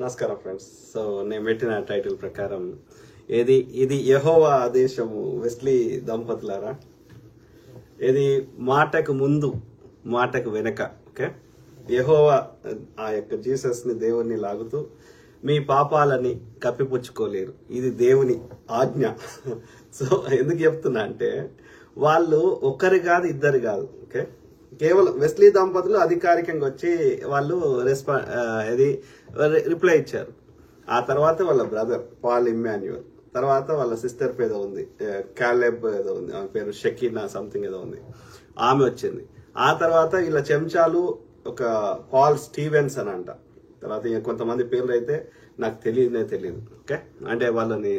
నమస్కారం friends. So నేను పెట్టిన టైటిల్ ప్రకారం ఇది యెహోవా ఆదేశము వెస్లీ దంపతులారా. ఇది మాటకు ముందు మాటకు వెనక. ఓకే, యెహోవా ఆ యొక్క జీసస్ ని దేవుణ్ణి లాగుతూ మీ పాపాలని కప్పిపుచ్చుకోలేరు, ఇది దేవుని ఆజ్ఞ. సో ఎందుకు చెప్తున్నా అంటే వాళ్ళు ఒక్కరు కాదు ఇద్దరు కాదు. ఓకే, కేవలం వెస్లీ దంపతులు అధికారికంగా వచ్చి వాళ్ళు రిప్లై ఇచ్చారు. ఆ తర్వాత వాళ్ళ బ్రదర్ పాల్ ఇమ్మాన్యుయల్, తర్వాత వాళ్ళ సిస్టర్ పేరు ఉంది క్యాలెబ్ ఏదో ఉంది, ఆమె పేరు షకీనా సంథింగ్ ఏదో ఉంది, ఆమె వచ్చింది. ఆ తర్వాత వీళ్ళ చెంచాలు ఒక పాల్ స్టీవెన్స్ అని అంట. తర్వాత కొంతమంది పేర్లు అయితే నాకు తెలియదు. ఓకే, అంటే వాళ్ళని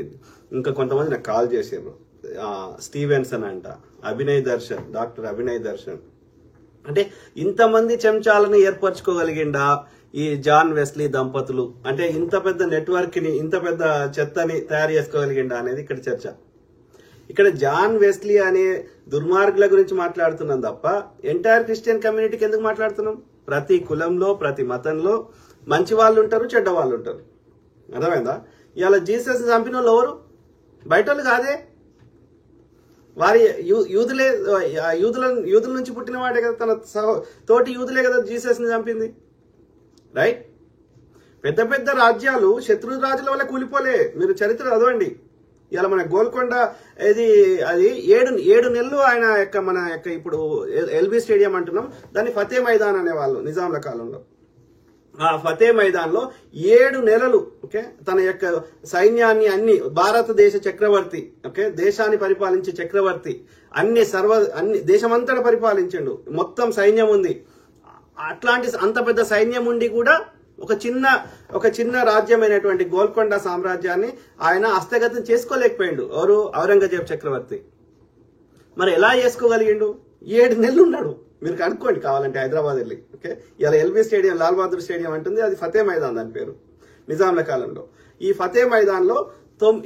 ఇంకా కొంతమంది నాకు కాల్ చేసారు. స్టీవెన్స్ అని అంట, డాక్టర్ అభినయ్ దర్శన్. అంటే ఇంతమంది చెంచాలను ఏర్పరచుకోగలిగిండా ఈ జాన్ వెస్లీ దంపతులు? అంటే ఇంత పెద్ద నెట్వర్క్ ని, ఇంత పెద్ద చెత్తని తయారు చేసుకోగలిగిండా అనేది ఇక్కడ చర్చ. ఇక్కడ జాన్ వెస్లీ అనే దుర్మార్గుల గురించి మాట్లాడుతున్నాం తప్ప ఎంటైర్ క్రిస్టియన్ కమ్యూనిటీకి ఎందుకు మాట్లాడుతున్నాం? ప్రతి కులంలో ప్రతి మతంలో మంచి వాళ్ళు ఉంటారు, చెడ్డ వాళ్ళు ఉంటారు. అర్థమైందా? ఇవాళ జీసస్ చంపిన వాళ్ళు ఎవరు? బయట వాళ్ళు కాదే, వారి యూదుల నుంచి పుట్టిన వాడే కదా, తన తోటి యూదులే కదా జీసస్ ని చంపింది. రైట్? పెద్ద పెద్ద రాజ్యాలు శత్రు రాజుల వల్ల కూలిపోలే. మీరు చరిత్ర చదవండి. ఇలా మన గోల్కొండ అది 7 నెలలు ఆయన యొక్క మన యొక్క ఇప్పుడు ఎల్బీ స్టేడియం అంటున్నాం, దాన్ని ఫతే మైదాన్ అనేవాళ్ళు నిజాంల కాలంలో. ఆ ఫతే మైదాన్ లో 7 నెలలు ఓకే తన యొక్క సైన్యాన్ని అన్ని భారతదేశ చక్రవర్తి, ఓకే దేశాన్ని పరిపాలించే చక్రవర్తి, అన్ని దేశమంతటా పరిపాలించండు, మొత్తం సైన్యం ఉంది. అట్లాంటి అంత పెద్ద సైన్యం ఉండి కూడా ఒక చిన్న రాజ్యమైనటువంటి గోల్కొండ సామ్రాజ్యాన్ని ఆయన హస్తగతం చేసుకోలేకపోయిండు. ఎవరు? ఔరంగజేబ్ చక్రవర్తి. మరి ఎలా చేసుకోగలిగిండు? 7 నెలలు ఉన్నాడు. మీరు కనుక్కోండి కావాలంటే హైదరాబాద్ వెళ్ళి. ఓకే, ఇలా LB stadium, Lal Bahadur stadium అంటుంది, అది ఫతే మైదాన్ దాని పేరు నిజాంల కాలంలో. ఈ ఫతే మైదాన్ లో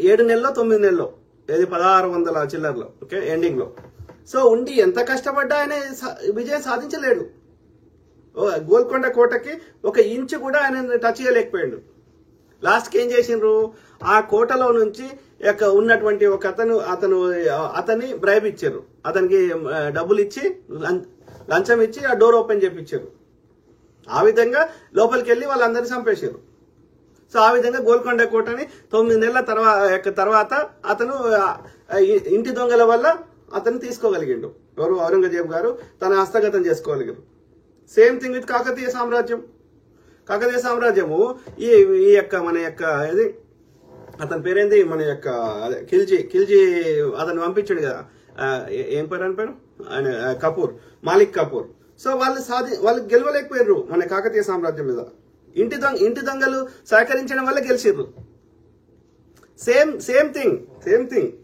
7 నెలలో 9 నెలలో 1600 చిల్లర్లో ఓకే ఎండింగ్ లో. సో ఉండి ఎంత కష్టపడ్డా ఆయన విజయం సాధించలేడు. గోల్కొండ కోటకి 1 ఇంచు కూడా ఆయన టచ్ చేయలేకపోయాడు. లాస్ట్కి ఏం చేసిండ్రు? ఆ కోటలో నుంచి ఉన్నటువంటి ఒక అతన్ని బ్రైబ్ ఇచ్చారు, అతనికి డబ్బులు ఇచ్చి లంచం ఇచ్చి ఆ డోర్ ఓపెన్ చేపించారు. ఆ విధంగా లోపలికి వెళ్ళి వాళ్ళందరినీ చంపేశారు. సో ఆ విధంగా గోల్కొండ కోటని 9 నెలల తర్వాత అతను ఇంటి దొంగల వల్ల అతను తీసుకోగలిగిండు. ఎవరు? ఔరంగజేబు గారు తన హస్తగతం చేసుకోగలిగారు. సేమ్ థింగ్ విత్ కాకతీయ సామ్రాజ్యము. ఈ యొక్క మన యొక్క ఇది అతని పేరేంది, మన యొక్క ఖిల్జీ అతను పంపించాడు కదా, ఏం పేరు అని పేరు ఆయన, మాలిక్ కపూర్. సో వాళ్ళు గెలవలేకపోయారు మన కాకతీయ సామ్రాజ్యం మీద. ఇంటి దొంగలు సహకరించడం వల్ల గెలిచిర్రు. Same thing.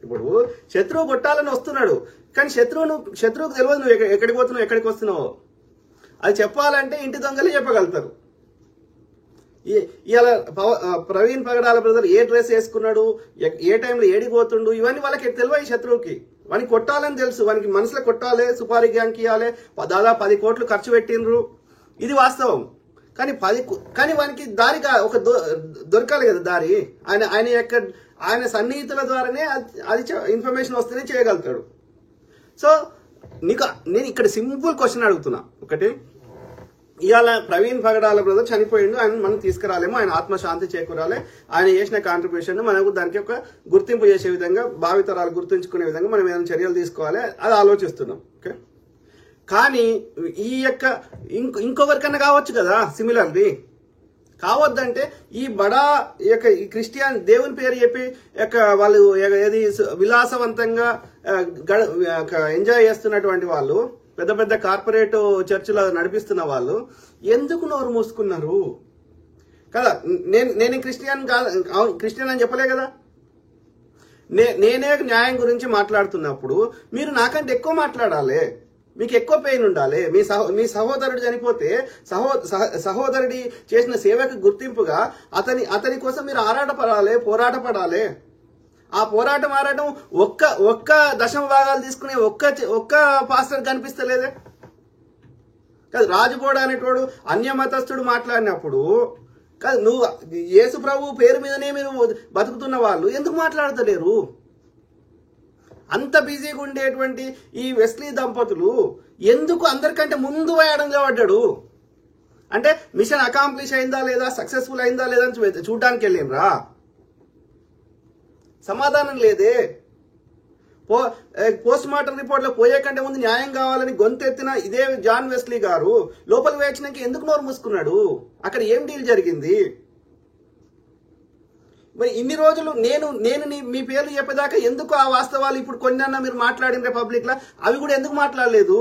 ఇప్పుడు శత్రువు కొట్టాలని వస్తున్నాడు, కానీ శత్రువుకు తెలియదు నువ్వు ఎక్కడికి పోతున్నావు, ఎక్కడికి వస్తున్నావు. అది చెప్పాలంటే ఇంటి దొంగలే చెప్పగలుగుతారు. ఇలా ప్రవీణ్ పగడాల బ్రదర్ ఏ డ్రెస్ వేసుకున్నాడు, ఏ టైంలో ఏడికి పోతుండు, ఇవన్నీ వాళ్ళకి తెలియదు. శత్రువుకి వానికి కొట్టాలని తెలుసు, వానికి మనసులో కొట్టాలి, సుపారీ గ్యాంగ్ ఇవ్వాలి, దాదాపు 10 కోట్లు ఖర్చు పెట్టినరు, ఇది వాస్తవం. కానీ వానికి దారిగా ఒక దొరకాలి కదా దారి. ఆయన సన్నిహితుల ద్వారానే అది ఇన్ఫర్మేషన్ వస్తేనే చేయగలుగుతాడు. సో నేను ఇక్కడ సింపుల్ క్వశ్చన్ అడుగుతున్నా. ఒకటి, ఇవాళ ప్రవీణ్ పగడాల బ్రదర్ చనిపోయిండు, ఆయన మనం తీసుకురాలేము, ఆయన ఆత్మశాంతి చేకూరాలి, ఆయన చేసిన కాంట్రిబ్యూషన్ మనకు దానికి ఒక గుర్తింపు చేసే విధంగా, భావితరాలు గుర్తుంచుకునే విధంగా మనం ఏదైనా చర్యలు తీసుకోవాలి, అది ఆలోచిస్తున్నాం. ఓకే, కానీ ఈ యొక్క ఇంకొకరికన్నా కావచ్చు కదా సిమిలర్ది. కావద్దంటే ఈ క్రిస్టియన్ దేవుని పేరు చెప్పి వాళ్ళు ఏది విలాసవంతంగా ఎంజాయ్ చేస్తున్నటువంటి వాళ్ళు, పెద్ద పెద్ద కార్పొరేట్ చర్చిలో నడిపిస్తున్న వాళ్ళు ఎందుకు నోరు మూసుకున్నారు కదా? నేను క్రిస్టియన్ అని చెప్పలే కదా. నేనే న్యాయం గురించి మాట్లాడుతున్నప్పుడు మీరు నాకంటే ఎక్కువ మాట్లాడాలి, మీకు ఎక్కువ పెయిన్ ఉండాలి. మీ సహోదరుడు చనిపోతే సహోదరుడి చేసిన సేవకు గుర్తింపుగా అతని కోసం మీరు పోరాటపడాలి. ఆ పోరాటం ఒక్క దశమ భాగాలు తీసుకునే ఒక్క పాస్టర్ కనిపిస్తలేదే. రాజుగోడ అనేటోడు అన్యమతస్థుడు మాట్లాడినప్పుడు కాదు, నువ్వు యేసు ప్రభు పేరు మీదనే మీరు బతుకుతున్న వాళ్ళు ఎందుకు మాట్లాడతలేరు? అంత బిజీగా ఉండేటువంటి ఈ వెస్లీ దంపతులు ఎందుకు అందరికంటే ముందు వేయడంగా పడ్డాడు? అంటే మిషన్ అకాంప్లిష్ అయిందా లేదా, సక్సెస్ఫుల్ అయిందా లేదా అని చూడడానికి వెళ్ళినరా? సమాధానం లేదే. పోస్ట్ మార్టం రిపోర్ట్ లో పోయే కంటే ముందు న్యాయం కావాలని గొంతెత్తిన ఇదే జాన్ వెస్లీ గారు లోపలికి వేయించినాక ఎందుకు నోరు మూసుకున్నాడు? అక్కడ ఏం డీల్ జరిగింది? మరి ఇన్ని రోజులు నేను మీ పేర్లు చెప్పేదాకా ఎందుకు ఆ వాస్తవాలు ఇప్పుడు కొన్నన్నా మీరు మాట్లాడిన పబ్లిక్ లా అవి కూడా ఎందుకు మాట్లాడలేదు?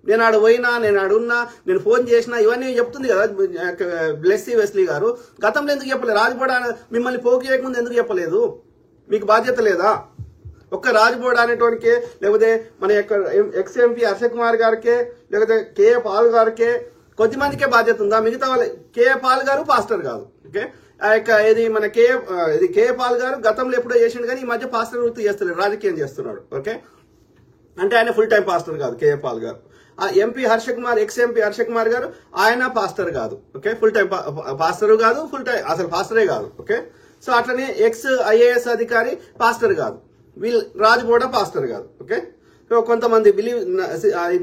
నేను ఆడ పోయినా, నేను ఆడున్నా, నేను ఫోన్ చేసినా, ఇవన్నీ చెప్తుంది కదా బ్లెస్సీ వెస్లీ గారు. గతంలో ఎందుకు చెప్పలేదు? రాజబోడ మిమ్మల్ని పోగు చేయకముందు ఎందుకు చెప్పలేదు? మీకు బాధ్యత లేదా? ఒక్క రాజబోడ అనేటోనికే, లేకపోతే మన యొక్క ఎక్స్ ఎంపీ హర్ష కుమార్ గారికే, లేకపోతే కేఏ పాల్ గారికే, కొద్దిమందికే బాధ్యత ఉందా? మిగతా వాళ్ళ కేఏ పాల్ గారు పాస్టర్ కాదు. ఓకే, ఆ యొక్క ఇది మన కేఏ పాల్ గారు గతంలో ఎప్పుడో చేసిండు కానీ ఈ మధ్య పాస్టర్ వృత్తి చేస్తలేడు, రాజకీయం చేస్తున్నాడు. ఓకే, అంటే ఆయన ఫుల్ టైం పాస్టర్ కాదు కేఏ పాల్ గారు. ఆ MP Harsha Kumar, ex MP Harsha Kumar గారు, ఆయన పాస్టర్ కాదు. ఓకే, ఫుల్ టైం పాస్టర్ కాదు, ఫుల్ టైం అసలు పాస్టరే కాదు. ఓకే, సో అట్లనే ఎక్స్ ఐఏఎస్ అధికారి పాస్టర్ కాదు, వీళ్ళు రాజబోడ పాస్టర్ కాదు. ఓకే, సో కొంతమంది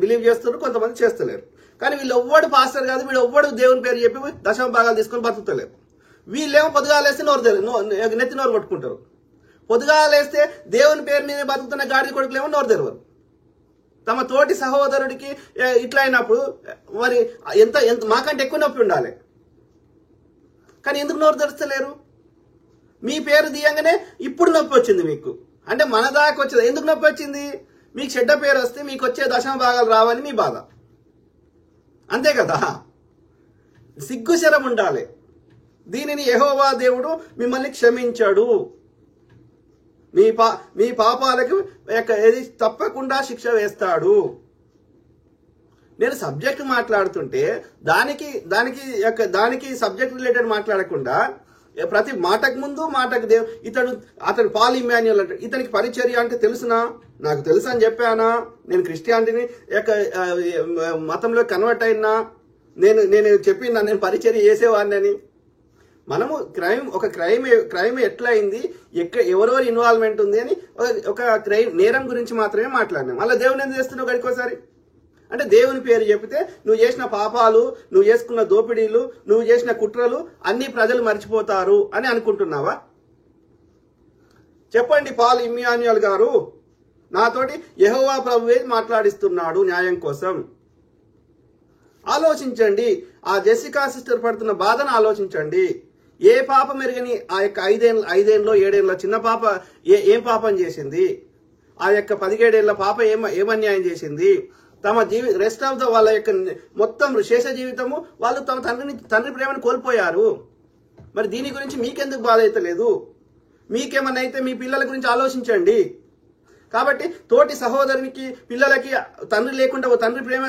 బిలీవ్ చేస్తున్నారు, కొంతమంది చేస్తలేరు. కానీ వీళ్ళు ఎవ్వడు పాస్టర్ కాదు, వీళ్ళు ఎవ్వడు దేవుని పేరు చెప్పి దశమ భాగాలు తీసుకొని బతుకుతలేరు. వీళ్ళేమో పొద్దుగాలేస్తే నెత్తి నోరు కొట్టుకుంటారు. పొద్దుగాలేస్తే దేవుని పేరు మీద బతుకుతున్న గాడి కొడుకులేమో నోరు తెరవరు. తమ తోటి సహోదరుడికి ఇట్లా అయినప్పుడు మరి ఎంత మాకంటే ఎక్కువ నొప్పి ఉండాలి. కానీ ఎందుకు నోరు తెరుస్తలేరు? మీ పేరు తీయంగానే ఇప్పుడు నొప్పి వచ్చింది మీకు. అంటే మన దాకా వచ్చేది ఎందుకు నొప్పి వచ్చింది? మీకు చెడ్డ పేరు వస్తే మీకు వచ్చే దశమ భాగాలు రావని మీ బాధ, అంతే కదా? సిగ్గుశరం ఉండాలి. దీనిని యెహోవా దేవుడు మిమ్మల్ని క్షమించాడు. మీ పాపాలకు ఏది తప్పకుండా శిక్ష వేస్తాడు. నేను సబ్జెక్ట్ మాట్లాడుతుంటే దానికి సబ్జెక్ట్ రిలేటెడ్ మాట్లాడకుండా ప్రతి మాటకు ముందు మాటకు అతడు పాల్ ఇమ్మాన్యుయల్ అంటే ఇతనికి పరిచర్య అంటే తెలుసునా? నాకు తెలుసు అని చెప్పానా? నేను క్రిస్టియానిటీని మతంలో కన్వర్ట్ అయినా నేను చెప్పినా నేను పరిచర్య చేసేవాడిని అని. మనము క్రైమ్ ఎట్లా అయింది, ఎవరెవరి ఇన్వాల్వ్మెంట్ ఉంది అని ఒక నేరం గురించి మాత్రమే మాట్లాడినాం. అలా దేవుని ఎందుకు చేస్తున్నావు గడికోసారి? అంటే దేవుని పేరు చెప్తే నువ్వు చేసిన పాపాలు, నువ్వు చేసుకున్న దోపిడీలు, నువ్వు చేసిన కుట్రలు అన్ని ప్రజలు మర్చిపోతారు అని అనుకుంటున్నావా? చెప్పండి, పాల్ ఇమ్మాన్యుయల్ గారు నాతోటి యెహోవా ప్రభువే మాట్లాడిస్తున్నాడు న్యాయం కోసం. ఆలోచించండి, ఆ జెసికా సిస్టర్ పడుతున్న బాధను ఆలోచించండి. ఏ పాపం ఎరగని ఆ యొక్క 5 7 చిన్న పాప ఏం పాపం చేసింది? ఆ యొక్క 17 పాప ఏమన్యాయం చేసింది? తమ రెస్ట్ ఆఫ్ వాళ్ళ యొక్క మొత్తం శేష జీవితము వాళ్ళు తమ తండ్రి ప్రేమను కోల్పోయారు. మరి దీని గురించి మీకెందుకు బాధ అయితే లేదు? మీకేమన్నా అయితే మీ పిల్లల గురించి ఆలోచించండి. కాబట్టి తోటి సహోదరునికి పిల్లలకి తండ్రి లేకుండా తండ్రి ప్రేమ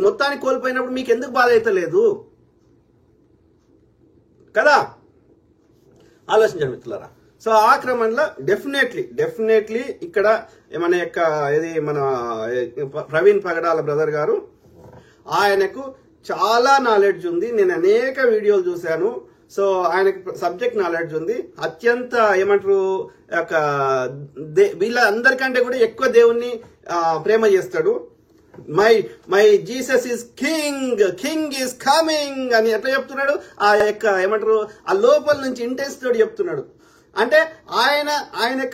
మొత్తాన్ని కోల్పోయినప్పుడు మీకు ఎందుకు బాధ అయితే లేదు కదా? ఆలోచించండి మిత్రులారా. సో ఆ క్రమంలో డెఫినెట్లీ ఇక్కడ మన యొక్క ఇది మన ప్రవీణ్ పగడాల బ్రదర్ గారు, ఆయనకు చాలా నాలెడ్జ్ ఉంది. నేను అనేక వీడియోలు చూశాను. సో ఆయనకు సబ్జెక్ట్ నాలెడ్జ్ ఉంది. అత్యంత ఏమంటారు వీళ్ళందరికంటే కూడా ఎక్కువ దేవుణ్ణి ప్రేమ చేస్తాడు. My Jesus is king is coming అని ఎట్లా చెప్తున్నాడు? ఆ యొక్క ఏమంటారు ఆ లోపల నుంచి ఇంటెన్స్ తోటి చెప్తున్నాడు. అంటే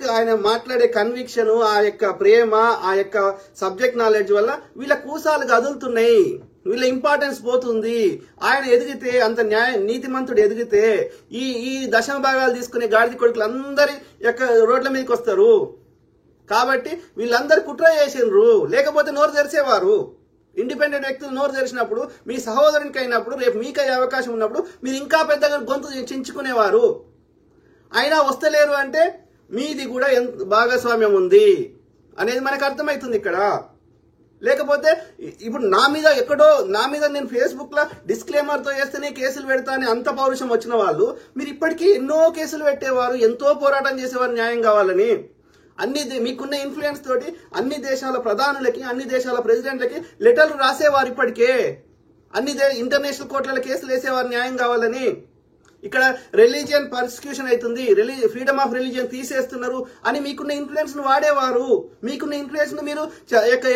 ఆయన మాట్లాడే కన్విక్షన్, ఆ యొక్క ప్రేమ, ఆ యొక్క సబ్జెక్ట్ నాలెడ్జ్ వల్ల వీళ్ళ కూసాలు కదులుతున్నాయి, వీళ్ళ ఇంపార్టెన్స్ పోతుంది. ఆయన ఎదిగితే, అంత నీతిమంతుడు ఎదిగితే ఈ దశమ భాగాలు తీసుకునే గాడిద కొడుకులు అందరి యొక్క రోడ్ల మీదకి వస్తారు. కాబట్టి వీళ్ళందరూ కుట్ర చేసిండ్రు, లేకపోతే నోరు తెరిచేవారు. ఇండిపెండెంట్ వ్యక్తులు నోరు తెరిచినప్పుడు, మీ సహోదరునికి అయినప్పుడు, రేపు మీకు అయ్యే అవకాశం ఉన్నప్పుడు మీరు ఇంకా పెద్దగా గొంతు చించుకునేవారు. అయినా వస్తలేరు అంటే మీది కూడా భాగస్వామ్యం ఉంది అనేది మనకు అర్థమవుతుంది ఇక్కడ. లేకపోతే ఇప్పుడు నా మీద నేను ఫేస్బుక్ లో డిస్క్లైమర్ తో చేస్తేనే కేసులు పెడతా అని అంత పౌరుషం వచ్చిన వాళ్ళు మీరు ఇప్పటికీ ఎన్నో కేసులు పెట్టేవారు, ఎంతో పోరాటం చేసేవారు న్యాయం కావాలని. మీకున్న ఇన్ఫ్లుయెన్స్ తోటి అన్ని దేశాల ప్రధానులకి, అన్ని దేశాల ప్రెసిడెంట్లకి లెటర్లు రాసేవారు. ఇప్పటికే ఇంటర్నేషనల్ కోర్టుల కేసులు వేసేవారు న్యాయం కావాలని. ఇక్కడ రిలీజియన్ పర్సిక్యూషన్ అవుతుంది, ఫ్రీడమ్ ఆఫ్ రిలీజియన్ తీసేస్తున్నారు అని మీకున్న ఇన్ఫ్లుయెన్స్ ను వాడేవారు. మీకున్న ఇన్ఫ్లుయెన్స్ ను మీరు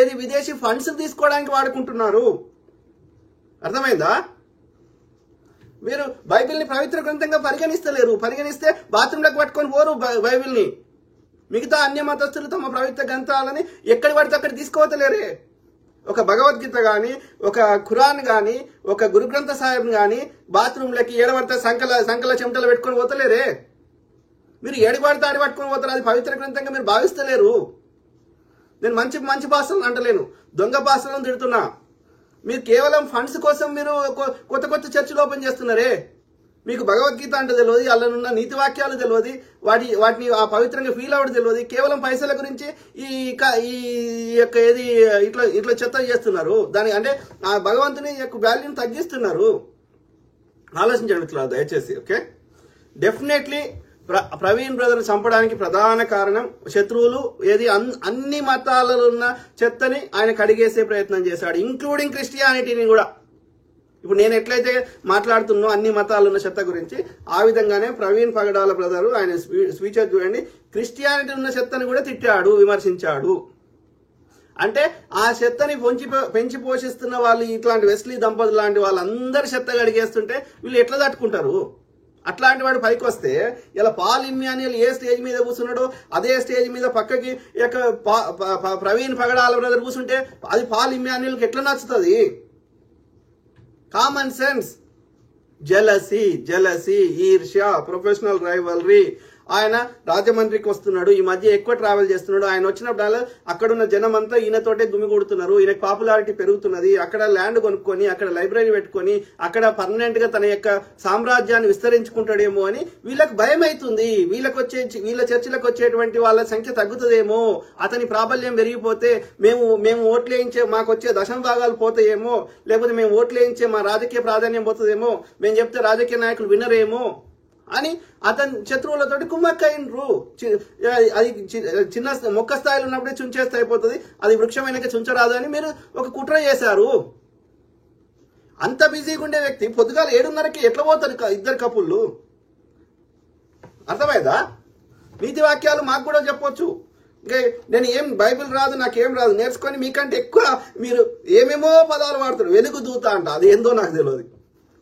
ఏది విదేశీ ఫండ్స్ తీసుకోవడానికి వాడుకుంటున్నారు. అర్థమైందా? మీరు బైబిల్ని పవిత్ర గ్రంథంగా పరిగణిస్తలేరు. పరిగణిస్తే బాత్రూంలోకి పట్టుకొని పోరు బైబిల్ని. మిగతా అన్య మతస్థులు తమ పవిత్ర గ్రంథాలని ఎక్కడి పడితే అక్కడ తీసుకోవతలేరే. ఒక భగవద్గీత గాని, ఒక ఖురాన్ గాని, ఒక గురుగ్రంథ సాహిబ్ గాని బాత్రూంలకి ఏడబడితే సంకల చెమటలు పెట్టుకొని పోతలేరే. మీరు ఏడిపడితే ఆడి పట్టుకొని పోతారు. అది పవిత్ర గ్రంథంగా మీరు భావిస్తలేరు. నేను మంచి భాషలను అంటలేను, దొంగ భాషలను తిడుతున్నా. మీరు కేవలం ఫండ్స్ కోసం మీరు కొత్త చర్చలు ఓపెన్ చేస్తున్నారే. మీకు భగవద్గీత అంటే తెలియదు, అందులో నీతి వాక్యాలు తెలియదు, వాటిని ఆ పవిత్రంగా ఫీల్ అవ్వడం తెలియదు. కేవలం పైసల గురించి ఈ యొక్క ఏది ఇట్లా చెత్త చేస్తున్నారు. దాని అంటే ఆ భగవంతుని యొక్క వాల్యూని తగ్గిస్తున్నారు. ఆలోచించండి మిత్రులారా దయచేసి. ఓకే, డెఫినెట్లీ ప్రవీణ్ బ్రదర్ చంపడానికి ప్రధాన కారణం శత్రువులు ఏది అన్ని మతాలలో ఉన్న చెత్తని ఆయన కడిగేసే ప్రయత్నం చేశాడు, ఇంక్లూడింగ్ క్రిస్టియానిటీని కూడా. ఇప్పుడు నేను ఎట్లయితే మాట్లాడుతున్నా అన్ని మతాలు ఉన్న చెత్త గురించి, ఆ విధంగానే ప్రవీణ్ పగడాల బ్రదర్ ఆయన స్పీచెస్ చూడండి, క్రిస్టియానిటీ ఉన్న చెత్తని కూడా తిట్టాడు, విమర్శించాడు. అంటే ఆ చెత్తని పెంచి పోషిస్తున్న వాళ్ళు ఇట్లాంటి వెస్లీ దంపతులు లాంటి వాళ్ళందరూ చెత్త కడిగేస్తుంటే వీళ్ళు ఎట్లా తట్టుకుంటారు? అట్లాంటి వాడు పైకి వస్తే ఇలా పాల్ ఇమ్మాన్యుయల్ ఏ స్టేజ్ మీద కూర్చున్నాడో అదే స్టేజ్ మీద పక్కకి ప్రవీణ్ పగడాల బ్రదర్ కూర్చుంటే అది పాల్ ఇమ్మాన్యుయల్కి ఎట్లా నచ్చుతుంది? Common sense. జెలసీ, ఈర్ష్య, ప్రొఫెషనల్ రైవల్రీ. ఆయన రాజమండ్రికి వస్తున్నాడు, ఈ మధ్య ఎక్కువ ట్రావెల్ చేస్తున్నాడు. ఆయన వచ్చినప్పుడు అక్కడున్న జనం అంతా ఈయనతోటే గుమిగూడుతున్నారు. ఈయనకు పాపులారిటీ పెరుగుతున్నది. అక్కడ ల్యాండ్ కొనుక్కొని, అక్కడ లైబ్రరీ పెట్టుకొని, అక్కడ పర్మనెంట్ గా తన యొక్క సామ్రాజ్యాన్ని విస్తరించుకుంటాడేమో అని వీళ్ళకి భయం అవుతుంది. వీళ్ళ చర్చలకు వచ్చేటువంటి వాళ్ళ సంఖ్య తగ్గుతుందేమో, అతని ప్రాబల్యం పెరిగిపోతే మేము ఓట్లు వేయించే మాకు వచ్చే దశమ భాగాలు పోతాయేమో, లేకపోతే మేము ఓట్లు వేయించే మా రాజకీయ ప్రాధాన్యం పోతుందేమో, మేము చెప్తే రాజకీయ నాయకులు వినరేమో అని అతని శత్రువులతోటి కుమ్మక్కైనరు. అది చిన్న మొక్క స్థాయిలో ఉన్నప్పుడే చుంచేస్తే అయిపోతుంది, అది వృక్షమైనక చుంచరాదు అని మీరు ఒక కుట్ర చేశారు. అంత బిజీగా ఉండే వ్యక్తి పొద్దుగాల 7:30కి ఎట్లా పోతారు ఇద్దరు కపుళ్ళు? అర్థమైందా? నీతి వాక్యాలు మాకు కూడా చెప్పొచ్చు. నేను ఏం బైబిల్ రాదు, నాకేం రాదు, నేర్చుకొని మీకంటే ఎక్కువ మీరు ఏమేమో పదాలు వాడుతారు. వెలుగు దూత అంట, అది ఏందో నాకు తెలియదు.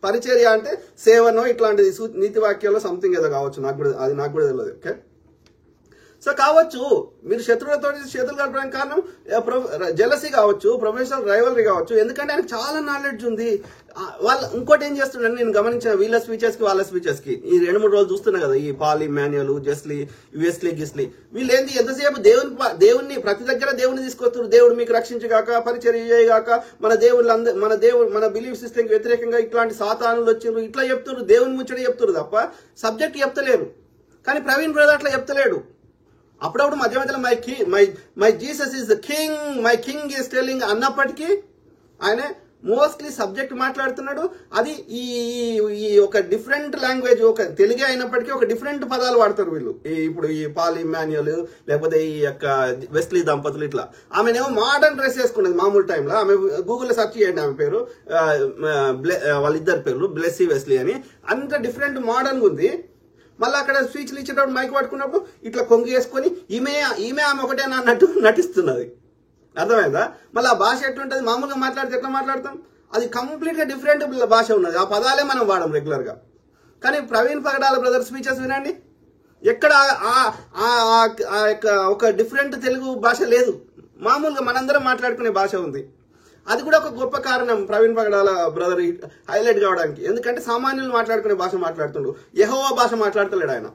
పరిచర్య అంటే సేవనో ఇట్లాంటిది నీతి వాక్యాల్లో సంథింగ్ ఏదో కావచ్చు, నాకు కూడా తెలియదు. ఓకే, సో కావచ్చు మీరు శత్రువులతో చేతులు కలపడానికి కారణం జెలసీ కావచ్చు, ప్రొఫెషనల్ రైవలరీ కావచ్చు. ఎందుకంటే ఆయనకు చాలా నాలెడ్జ్ ఉంది. వాళ్ళు ఇంకోటి ఏం చేస్తుండే నేను గమనించిన వీళ్ళ స్పీచెస్ కి వాళ్ళ స్పీచెస్ కి ఈ 2-3 రోజులు చూస్తున్నా కదా, ఈ పాల్ ఇమ్మాన్యుయల్, గిస్లీ వీళ్ళు ఏంది ఎంతసేపు దేవుణ్ణి ప్రతి దగ్గర దేవుని తీసుకొస్తారు. దేవుడు మీకు రక్షించగాక, పరిచర్య చేయగాక, మన బిలీఫ్ సిస్టమ్ కి వ్యతిరేకంగా ఇట్లాంటి సాతానులు వచ్చిండ్రు ఇట్లా చెప్తున్నారు, దేవుని ముచ్చట చెప్తున్నారు తప్ప సబ్జెక్ట్ చెప్తలేరు. కానీ ప్రవీణ్ బ్రదర్ అట్లా చెప్తలేడు. అప్పుడప్పుడు మధ్య మధ్యలో my Jesus is the king, my king is telling అన్నప్పటికీ ఆయన మోస్ట్లీ సబ్జెక్ట్ మాట్లాడుతున్నాడు. అది ఈ ఒక డిఫరెంట్ లాంగ్వేజ్, ఒక తెలుగే అయినప్పటికీ ఒక డిఫరెంట్ పదాలు వాడతారు వీళ్ళు. ఇప్పుడు ఈ పాల్ ఇమ్మాన్యుయల్ లేకపోతే ఈ యొక్క వెస్లీ దంపతులు ఇట్లా. ఆమెనేమో మోడర్న్ డ్రెస్ వేసుకున్నది మామూలు టైంలో. ఆమె గూగుల్లో సెర్చ్ చేయండి, ఆమె పేరు వాళ్ళిద్దరు పేర్లు బ్లెస్సీ వెస్లీ అని. అంత డిఫరెంట్ మోడర్న్ ఉంది. మళ్ళీ అక్కడ స్పీచ్లు ఇచ్చేటప్పుడు మైక్ పట్టుకున్నప్పుడు ఇట్లా కొంగి వేసుకొని ఈమె ఆమె ఒకటే అన్నట్టు నటిస్తున్నది. అర్థమైందా? మళ్ళీ ఆ భాష ఎట్లుంటుంది? మామూలుగా మాట్లాడితే ఎట్లా మాట్లాడతాం? అది కంప్లీట్ గా డిఫరెంట్ భాష ఉన్నది. ఆ పదాలే మనం వాడడం రెగ్యులర్ గా. కానీ ప్రవీణ్ పగడాల బ్రదర్ స్పీచెస్ వినండి, ఎక్కడ ఒక డిఫరెంట్ తెలుగు భాష లేదు. మామూలుగా మనందరం మాట్లాడుకునే భాష ఉంది. అది కూడా ఒక గొప్ప కారణం ప్రవీణ్ పగడాల బ్రదర్ హైలైట్ కావడానికి. ఎందుకంటే సామాన్యులు మాట్లాడుకునే భాష మాట్లాడుతుండు, యెహోవా భాష మాట్లాడతలేడు ఆయన.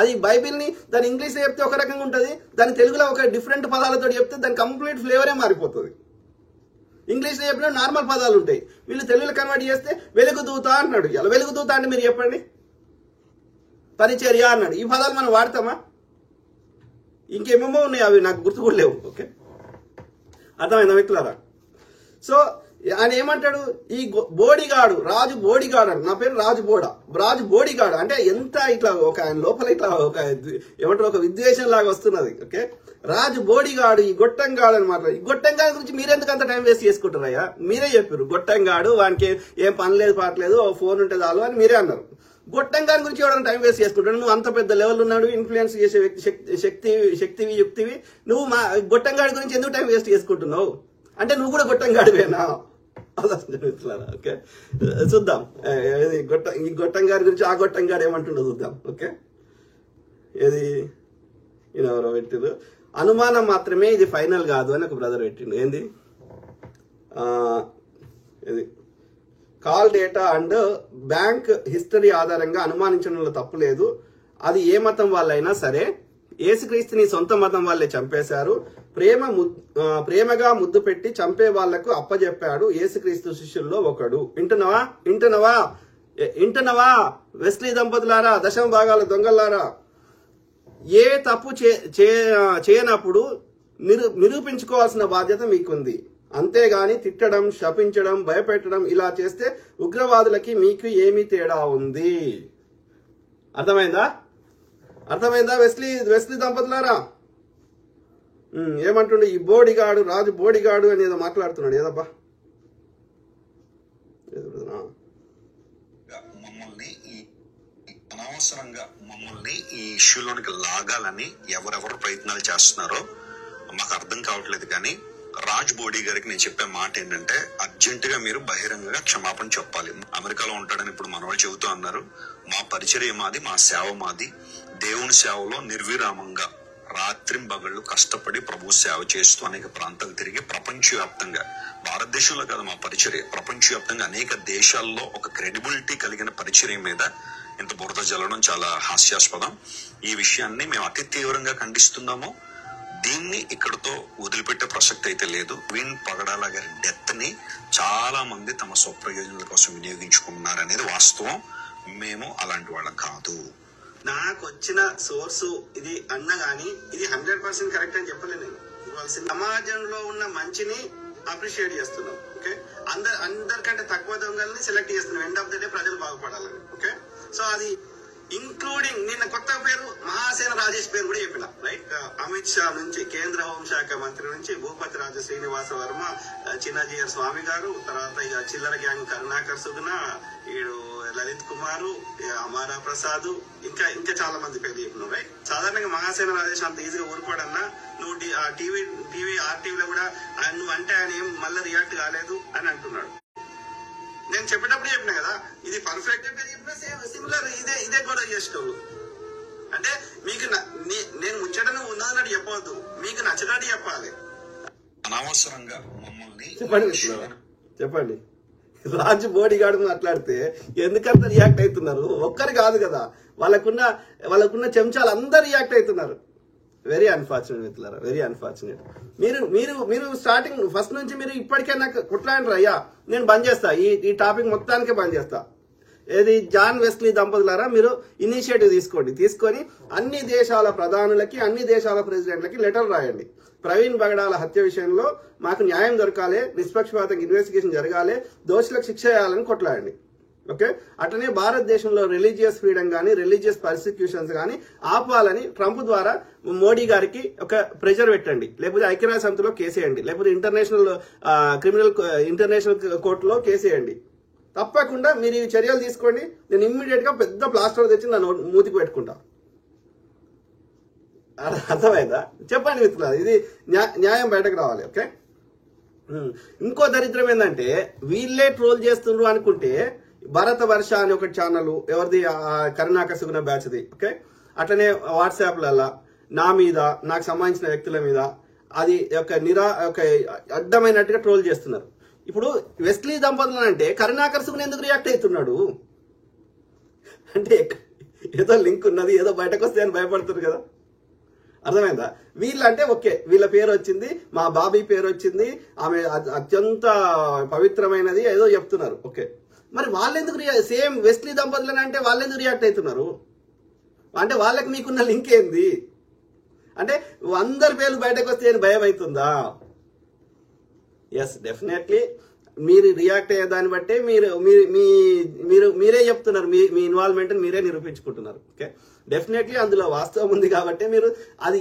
అది బైబిల్ని దాని ఇంగ్లీష్లో చెప్తే ఒక రకంగా ఉంటుంది, దాని తెలుగులో ఒక డిఫరెంట్ పదాలతో చెప్తే దాని కంప్లీట్ ఫ్లేవరే మారిపోతుంది. ఇంగ్లీష్లో చెప్పిన నార్మల్ పదాలు ఉంటాయి, వీళ్ళు తెలుగులో కన్వర్ట్ చేస్తే వెలుగుదూత అన్నాడు. ఇలా వెలుగుదూత అంటే మీరు చెప్పండి, పరిచర్య అన్నాడు. ఈ పదాలు మనం వాడతామా? ఇంకేమేమో ఉన్నాయి, అవి నాకు గుర్తు కూడా లేవు. ఓకే, అర్థమైందా మిత్రులారా? సో ఆయన ఏమంటాడు, ఈ బోడిగాడు, రాజు బోడిగాడు అంట. నా పేరు రాజు బోడిగాడు అంటే ఎంత ఇట్లా ఒక ఆయన లోపల ఇట్లా ఒక ఏమంటారు, ఒక విద్వేషం లాగా వస్తున్నది. ఓకే, రాజు బోడిగాడు, ఈ గొట్టంగాడు అని మాట్లాడు. ఈ గొట్టంగాడు గురించి మీరెందుకు అంత టైం వేస్ట్ చేసుకుంటారయ్యా? మీరే చెప్పారు గొట్టంగాడు, వానికి ఏం పని లేదు పాటలేదు, ఫోన్ ఉంటే చాలు అని మీరే అన్నారు. గొట్టంగారి గురించి ఎవరైనా టైం వేస్ట్ చేసుకుంటాడు? నువ్వు అంత పెద్ద లెవెల్ ఉన్నాడు, ఇన్ఫ్లుయెన్స్ చేసే వ్యక్తి, శక్తివి, యుక్తివి, నువ్వు మా గొట్టంగాడి గురించి ఎందుకు టైం వేస్ట్ చేసుకుంటున్నావు? అంటే నువ్వు కూడా గొట్టంగాడివేనా? ఓకే, చూద్దాం ఈ గొట్టంగాడి గురించి. ఆ గొట్టంగాడు ఏమంటుండో చూద్దాం. ఓకే, ఏది ఎవరో పెట్టిరు, అనుమానం మాత్రమే, ఇది ఫైనల్ కాదు అని ఒక బ్రదర్ పెట్టిండు. ఏంది ఇది call data and bank history ఆధారంగా అనుమానించడంలో తప్పు లేదు. అది ఏ మతం వాళ్ళైనా సరే, యేసుక్రీస్తుని సొంత మతం వాళ్ళే చంపేశారు. ప్రేమగా ముద్దు పెట్టి చంపే వాళ్లకు అప్పజెప్పాడు యేసుక్రీస్తు శిష్యుల్లో ఒకడు. వింటున్నావా వెస్లీ దంపతులారా, దశమ భాగాల దొంగలారా? ఏ తప్పు చేయనప్పుడు నిరూపించుకోవాల్సిన బాధ్యత మీకుంది. అంతేగాని తిట్టడం, శపించడం, భయపెట్టడం ఇలా చేస్తే ఉగ్రవాదులకి మీకు ఏమి తేడా ఉంది? అర్థమైందా? వెస్లీ దంపతులారా? ఏమంటుండే ఈ బోడిగాడు, రాజు బోడిగాడు అని ఏదో మాట్లాడుతున్నాడు. ఏదబ్బా అనవసరంగా మమ్మల్ని ఈ ఇష్యూలోనికి లాగాలని ఎవరెవరు ప్రయత్నాలు చేస్తున్నారో మాకు అర్థం కావట్లేదు. కానీ రాజ్ బోడీ గారికి నేను చెప్పే మాట ఏంటంటే, అర్జెంట్ గా మీరు బహిరంగంగా క్షమాపణ చెప్పాలి. అమెరికాలో ఉంటాడని ఇప్పుడు మనవాళ్ళు చెబుతూ అన్నారు. మా పరిచర్య మాది, మా సేవ మాది. దేవుని సేవలో నిర్విరామంగా రాత్రింబగళ్ళు కష్టపడి ప్రభు సేవ చేస్తూ అనేక ప్రాంతాలు తిరిగి ప్రపంచవ్యాప్తంగా, భారతదేశంలో కాదు మా పరిచర్య, ప్రపంచవ్యాప్తంగా అనేక దేశాల్లో ఒక క్రెడిబిలిటీ కలిగిన పరిచర్య మీద ఇంత బురద జల్లడం చాలా హాస్యాస్పదం. ఈ విషయాన్ని మేము అతి తీవ్రంగా ఖండిస్తున్నాము. దీన్ని ఇక్కడతో వదిలిపెట్టే ప్రసక్తి అయితే లేదు. విన్ పగడాల గారి డెత్ ని చాలా మంది తమ స్వప్రయోజనాల కోసం వినియోగించుకున్నారనేది వాస్తవం. మేము అలాంటి వాళ్ళం కాదు. నాకు వచ్చిన సోర్సు ఇది అన్నా గానీ ఇది 100% కరెక్ట్ అని చెప్పలేదు నేను. సమాజంలో ఉన్న మంచిని అప్రిషియేట్ చేస్తున్నాం. ఓకే, అందరికంటే తక్కువ దొంగల్ని సెలెక్ట్ చేస్తున్నాం. ఎండ్ ఆఫ్ ద డే ప్రజలు బాగుపడాలని. ఓకే, సో అది ఇంక్లూడింగ్ నిన్న కొత్త పేరు మహాసేన రాజేష్ పేరు కూడా చెప్పిన. రైట్, అమిత్ షా నుంచి, కేంద్ర హోంశాఖ మంత్రి నుంచి, భూపతి రాజు శ్రీనివాస వర్మ, చిన్నజీయర్ స్వామి గారు, తర్వాత ఇక చిల్లర గ్యాంగ్ కరుణాకర్ సుగుణ, ఈడు లలిత్ కుమారు, అమారా ప్రసాద్, ఇంకా చాలా మంది పేరు చెప్పినావు. రైట్, సాధారణంగా మహాసేన రాజేష్ అంత ఈజీగా ఊరుకోడన్నా, నువ్వు టీవీ ఆర్టీవీలో కూడా నువ్వు అంటే ఆయన ఏం మళ్ళీ రియాక్ట్ కాలేదు అని అంటున్నాడు. నేను చెప్పేటప్పుడు చెప్పినా కదా, ఇది పర్ఫెక్ట్ చెప్పినా సిమిలర్ ఇదే గొడవ చేసేటోళ్ళు. అంటే మీకు నేను ముచ్చటను ఉన్నదన్నట్టు చెప్పవద్దు, మీకు నచ్చినట్టు చెప్పాలి. అనవసరంగా మమ్మల్ని చెప్పండి. రాజు బోడిగాడు మాట్లాడితే ఎందుకంత రియాక్ట్ అవుతున్నారు? ఒక్కరు కాదు కదా, వాళ్ళకున్న చెంచాలు అందరు రియాక్ట్ అవుతున్నారు. వెరీ అన్ఫార్చునేట్ మిత్రులారా, వెరీ అన్ఫార్చునేట్. మీరు స్టార్టింగ్ ఫస్ట్ నుంచి మీరు ఇప్పటికే నాకు కుట్లాంటారు. అయ్యా నేను బంద్ చేస్తా, ఈ టాపిక్ మొత్తానికే బంద్ చేస్తా. ఏది జాన్ వెస్లీ దంపతులారా, మీరు ఇనిషియేటివ్ తీసుకొని అన్ని దేశాల ప్రధానులకి, అన్ని దేశాల ప్రెసిడెంట్లకి లెటర్ రాయండి. ప్రవీణ్ బగడాల హత్య విషయంలో మాకు న్యాయం దొరకాలి, నిష్పక్షపాతంగా ఇన్వెస్టిగేషన్ జరగాలి, దోషులకు శిక్ష చేయాలని కొట్లాడండి. ఓకే, అట్లనే భారతదేశంలో రిలీజియస్ ఫ్రీడమ్ కానీ, రిలీజియస్ పర్సిక్యూషన్స్ కానీ ఆపాలని ట్రంప్ ద్వారా మోడీ గారికి ఒక ప్రెషర్ పెట్టండి. లేకపోతే ఐక్యరాజ్య సమితిలో కేసేయండి, లేకపోతే ఇంటర్నేషనల్ కోర్టులో కేసేయండి. తప్పకుండా మీరు ఈ చర్యలు తీసుకోండి. నేను ఇమ్మీడియట్ గా పెద్ద ప్లాస్టర్ తెచ్చి నన్ను మూతికి పెట్టుకుంటా. అర్థమైందా? చెప్పండి మిత్రులారా, ఇది న్యాయం బయటకు రావాలి. ఓకే, ఇంకో దరిద్రం ఏంటంటే వీళ్ళే ట్రోల్ చేస్తుండ్రు అనుకుంటే భరత వర్ష అని ఒక ఛానల్, ఎవరిది, కరుణాకర్ సుగుణ బ్యాచ్ది. ఓకే, అట్లనే వాట్సాప్లలో నా మీద, నాకు సంబంధించిన వ్యక్తుల మీద అది ఒక అడ్డమైనట్టుగా ట్రోల్ చేస్తున్నారు. ఇప్పుడు వెస్లీ దంపతులు అంటే కరుణాకర్ సుగుణ ఎందుకు రియాక్ట్ అవుతున్నాడు అంటే ఏదో లింక్ ఉన్నది, ఏదో బయటకు వస్తే అని భయపడుతున్నారు కదా. అర్థమైందా? వీళ్ళంటే ఓకే, వీళ్ళ పేరు వచ్చింది, మా బాబీ పేరు వచ్చింది, ఆమె అత్యంత పవిత్రమైనది ఏదో చెప్తున్నారు. ఓకే, మరి వాళ్ళెందుకు సేమ్ వెస్లీ దంపతులని అంటే వాళ్ళెందుకు రియాక్ట్ అవుతున్నారు? అంటే వాళ్ళకి మీకున్న లింక్ ఏంది? అంటే అందరి పేర్లు బయటకు వస్తే భయం అవుతుందా? ఎస్, డెఫినెట్లీ మీరు రియాక్ట్ అయ్యే దాన్ని బట్టే మీరే చెప్తున్నారు, మీ ఇన్వాల్వ్మెంట్ మీరే నిరూపించుకుంటున్నారు. ఓకే, డెఫినెట్లీ అందులో వాస్తవం ఉంది కాబట్టి మీరు అది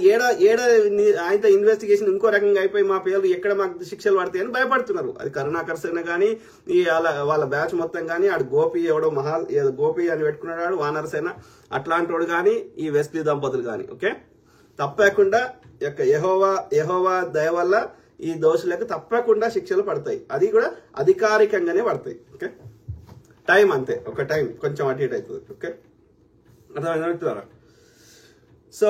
ఆయన ఇన్వెస్టిగేషన్ ఇంకో రకంగా అయిపోయి మా పేర్లు ఎక్కడ మాకు శిక్షలు పడతాయని భయపడుతున్నారు. అది కరుణాకర్ సేన కానీ వాళ్ళ బ్యాచ్ మొత్తం కానీ ఆడు గోపి ఎవడో గోపి అని పెట్టుకున్నాడు వానరసేన అట్లాంటి వాడు కానీ ఈ వెస్లీ దంపతులు కానీ. ఓకే, తప్పకుండా యెహోవా దయ వల్ల ఈ దోషులకు తప్పకుండా శిక్షలు పడతాయి. అది కూడా అధికారికంగానే పడతాయి. ఓకే, టైం అంతే, ఒక టైం కొంచెం అటు ఇటు అవుతుంది. ఓకే, అర్థమైనా? సో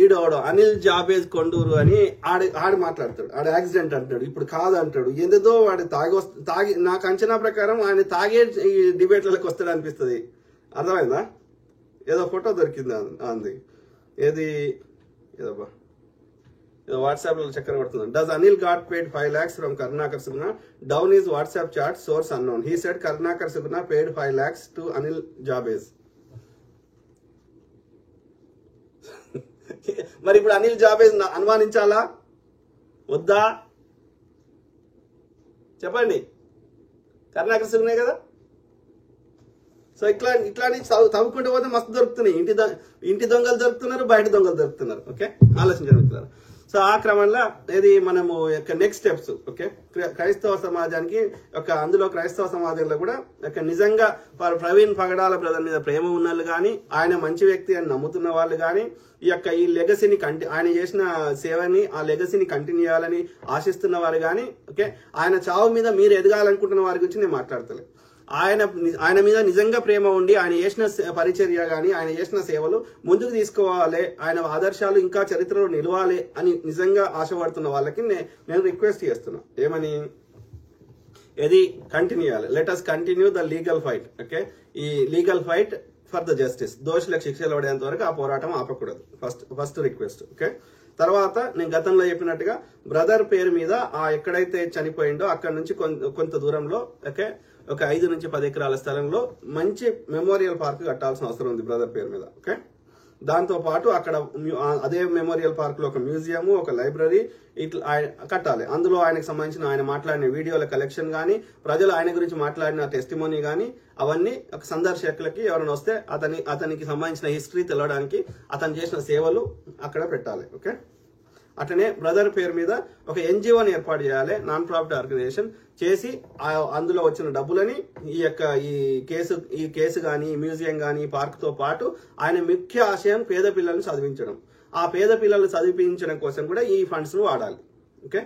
ఈడోడు అనిల్ జాబేజ్ కొండూరు అని ఆడు మాట్లాడతాడు, ఆడు యాక్సిడెంట్ అంటాడు, ఇప్పుడు కాదు అంటాడు. ఎందుదో వాడు తాగి నాకు అంచనా ప్రకారం ఆయన తాగే ఈ డిబేట్లకు వస్తాడు అనిపిస్తుంది. అర్థమైందా? ఏదో ఫోటో దొరికింది అంది, ఏది ఏదో వాట్సాప్ లో చక్కర పడుతుంది. Does Anil got paid 5 lakhs from Karunakar Suguna? Down is WhatsApp chat, source unknown. He said Karunakar Suguna paid 5 lakhs to Anil Jabez. మరి ఇప్పుడు అనిల్ జాబేజ్ అనుమానించాలా వద్దా చెప్పండి? కరుణాకర్ సుగునే కదా. సో ఇట్లాంటి తవ్వుకుంటూ పోతే మస్తు దొరుకుతున్నాయి. ఇంటి దొంగలు దొరుకుతున్నారు, బయట దొంగలు దొరుకుతున్నారు. ఓకే, ఆలోచించారు. సో ఆ క్రమంలో ఇది మనము నెక్స్ట్ స్టెప్స్. ఓకే, క్రైస్తవ సమాజానికి అందులో క్రైస్తవ సమాజంలో కూడా నిజంగా ప్రవీణ్ పగడాల బ్రదర్ మీద ప్రేమ ఉన్న వాళ్ళు కానీ, ఆయన మంచి వ్యక్తి అని నమ్ముతున్న వాళ్ళు కానీ, ఈ లెగసీని ఆయన చేసిన సేవని ఆ లెగసీని కంటిన్యూ చేయాలని ఆశిస్తున్న వారు కానీ, ఓకే, ఆయన చావు మీద మీరు ఎదగాలనుకుంటున్న వారి గురించి నేను మాట్లాడతలే. ఆయన మీద నిజంగా ప్రేమ ఉండి ఆయన చేసిన పరిచర్య కానీ, ఆయన చేసిన సేవలు ముందుకు తీసుకోవాలి, ఆయన ఆదర్శాలు ఇంకా చరిత్రలో నిలవాలి అని నిజంగా ఆశపడుతున్న వాళ్ళకి నేను రిక్వెస్ట్ చేస్తున్నా. ఏమని? ఇది కంటిన్యూ చేయాలి. Let us continue the legal fight. Okay, ఈ legal fight for the justice. దోషులకు శిక్షలు పడేంత వరకు ఆ పోరాటం ఆపకూడదు. First request. ఓకే, తర్వాత నేను గతంలో చెప్పినట్టుగా బ్రదర్ పేరు మీద ఎక్కడైతే చనిపోయిండో అక్కడ నుంచి కొంత దూరంలో, ఓకే, ఒక 5 నుంచి 10 ఎకరాల స్థలంలో మంచి మెమోరియల్ పార్క్ కట్టాల్సిన అవసరం ఉంది బ్రదర్ పేరు మీద. ఓకే, దాంతో పాటు అక్కడ అదే మెమోరియల్ పార్క్ లో ఒక మ్యూజియం, ఒక లైబ్రరీ ఇట్లా కట్టాలి. అందులో ఆయనకు సంబంధించిన ఆయన మాట్లాడిన వీడియోల కలెక్షన్ కానీ, ప్రజలు ఆయన గురించి మాట్లాడిన టెస్టిమోనీ కానీ, అవన్నీ ఒక సందర్శకులకి ఎవరైనా వస్తే అతనికి సంబంధించిన హిస్టరీ తెలవడానికి అతను చేసిన సేవలు అక్కడ పెట్టాలి. ఓకే, అట్లనే బ్రదర్ పేరు మీద ఒక ఎన్జిఓని ఏర్పాటు చేయాలి, నాన్ ప్రాఫిట్ ఆర్గనైజేషన్ చేసి అందులో వచ్చిన డబ్బులని ఈ కేసు కానీ, మ్యూజియం కానీ, పార్క్ తో పాటు ఆయన ముఖ్య ఆశయం పేద పిల్లల్ని చదివించడం. ఆ పేద పిల్లల్ని చదివించడం కోసం కూడా ఈ ఫండ్స్ ను వాడాలి. ఓకే,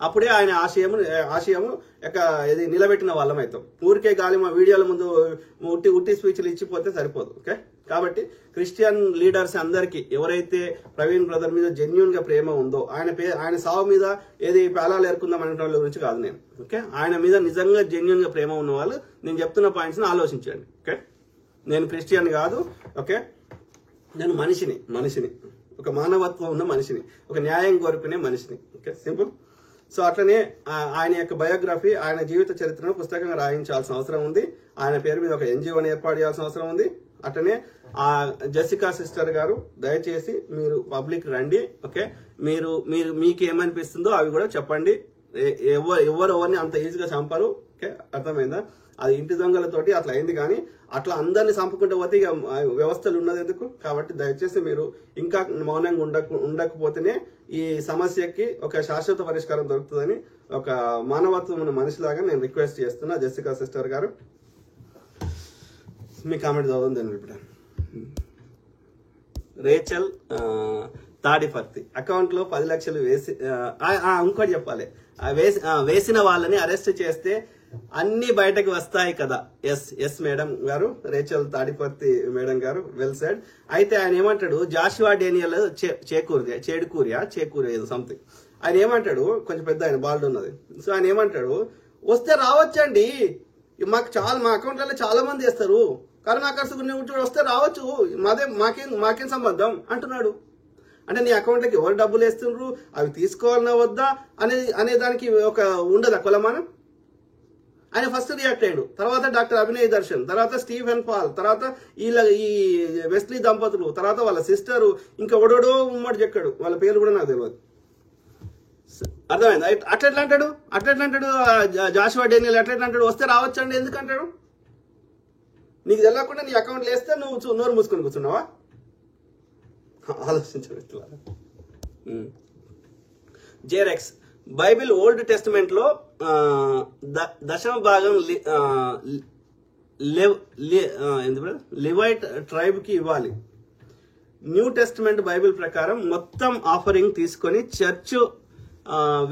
అప్పుడే ఆయన ఆశయము ఇది నిలబెట్టిన వాళ్ళం అవుతాం. ఊరికే గాలి మా వీడియోల ముందు ఉట్టి స్పీచ్లు ఇచ్చిపోతే సరిపోదు. ఓకే, క్రిస్టియన్ లీడర్స్ అందరికీ ఎవరైతే ప్రవీణ్ బ్రదర్ మీద జెన్యున్ గా ప్రేమ ఉందో, ఆయన సావు మీద ఏది పేలాలు ఏరుకుందాం అనే వాళ్ళ గురించి కాదు నేను. ఓకే, ఆయన మీద నిజంగా జెన్యున్ గా ప్రేమ ఉన్న వాళ్ళు నేను చెప్తున్న పాయింట్స్ ని ఆలోచించండి. ఓకే, నేను క్రిస్టియన్ కాదు. ఓకే, నేను మనిషిని ఒక మానవత్వం ఉన్న మనిషిని, ఒక న్యాయం కోరుకునే మనిషిని. Okay, simple. సో అట్లనే ఆయన యొక్క బయోగ్రఫీ, ఆయన జీవిత చరిత్రను పుస్తకంగా రాయించాల్సిన అవసరం ఉంది. ఆయన పేరు మీద ఒక ఎన్జిఓని ఏర్పాటు చేయాల్సిన అవసరం ఉంది. అట్లనే జెసికా సిస్టర్ గారు దయచేసి మీరు పబ్లిక్ రండి. ఓకే, మీకు ఏమనిపిస్తుందో అవి కూడా చెప్పండి. ఎవరిని అంత ఈజీగా చంపరు. ఓకే, అర్థమైందా? అది ఇంటి దొంగలతోటి అట్లా అయింది, కానీ అట్లా అందరినీ చంపుకుంటూ పోతే ఇక వ్యవస్థలు ఉన్నది ఎందుకు? కాబట్టి దయచేసి మీరు ఇంకా మౌనంగా ఉండకపోతేనే ఈ సమస్యకి ఒక శాశ్వత పరిష్కారం దొరుకుతుందని ఒక మానవత్వం ఉన్న మనిషిలాగా నేను రిక్వెస్ట్ చేస్తున్నా. జెసికా సిస్టర్ గారు, మీ కామెంట్ చదవండి. ఇప్పుడు రేచల్ తాడిపర్తి అకౌంట్ లో 10 లక్షలు వేసి ఇంకోటి చెప్పాలి, వేసిన వాళ్ళని అరెస్ట్ చేస్తే అన్ని బయటకు వస్తాయి కదా. ఎస్ మేడం గారు, రేచల్ తాడిపర్తి మేడం గారు, వెల్ సెడ్. అయితే ఆయన ఏమంటాడు, జాషువా డేనియల్ చేడుకూరియా ఏదో సంథింగ్, ఆయన ఏమంటాడు, కొంచెం పెద్ద ఆయన బాల్డ్ ఉన్నది. సో ఆయన ఏమంటాడు, వస్తే రావచ్చండి, మా అకౌంట్లలో చాలా మంది వేస్తారు, కరుణాకర్ సుగుణ వస్తే రావచ్చు, మాకేం సంబంధం అంటున్నాడు. అంటే నీ అకౌంట్లకి ఎవరు డబ్బులు వేస్తున్నారు, అవి తీసుకోవాలన్నా వద్దా అనే దానికి ఒక ఉండదా కొలమానం? ఆయన ఫస్ట్ రియాక్ట్ అయ్యాడు. తర్వాత డాక్టర్ అభినయ్ దర్శన్, తర్వాత స్టీఫెన్ పాల్, తర్వాత ఈ వెస్లీ దంపతులు, తర్వాత వాళ్ళ సిస్టరు, ఇంకా ఒడోడో ఉమ్మడి చెక్కాడు, వాళ్ళ పేర్లు కూడా నాకు తెలియదు. అర్థమైందా? అట్లా అంటాడు జాషువా డేనియల్ అట్లా అంటాడు, వస్తే రావచ్చండి ఎందుకంటాడు? నీకు తెలియకుండా నీ అకౌంట్లు వేస్తే నువ్వు నోరు మూసుకొని కూర్చున్నావా? ఆలోచించబెట్లా. జేరెక్స్ బైబిల్ ఓల్డ్ టెస్టిమెంట్ లో దశమ భాగం లివైట్ ట్రైబ్ కి ఇవ్వాలి. న్యూ టెస్టిమెంట్ బైబిల్ ప్రకారం మొత్తం ఆఫరింగ్ తీసుకొని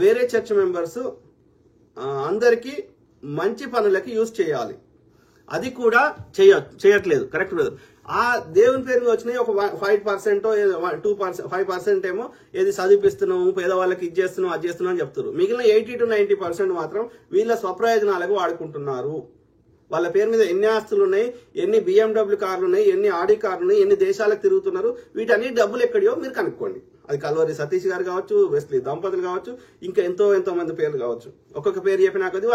వేరే చర్చ్ మెంబర్స్ అందరికి మంచి పనులకి యూజ్ చేయాలి. అది కూడా చేయట్లేదు. Correct brother. ఆ దేవుని పేరు మీద వచ్చినాయి ఒక 5% 2% 5% ఏమో ఏది చదివిపిస్తున్నాము, పేదవాళ్ళకి ఇది చేస్తున్నాం అది చేస్తున్నాం అని చెప్తారు. మిగిలిన 80 to 90% మాత్రం వీళ్ళ స్వప్రయోజనాలకు వాడుకుంటున్నారు. వాళ్ళ పేరు మీద ఎన్ని ఆస్తులు ఉన్నాయి, ఎన్ని BMW కార్లు ఉన్నాయి, ఎన్ని ఆడి కార్లు ఉన్నాయి, ఎన్ని దేశాలకు తిరుగుతున్నారు, వీటన్ని డబ్బులు ఎక్కడియో మీరు కనుక్కోండి. అది కల్వరి సతీష్ గారు కావచ్చు, వెస్లీ దంపతులు కావచ్చు, ఇంకా ఎంతో మంది పేర్లు కావచ్చు. ఒక్కొక్క పేరు చెప్పినా కొద్ది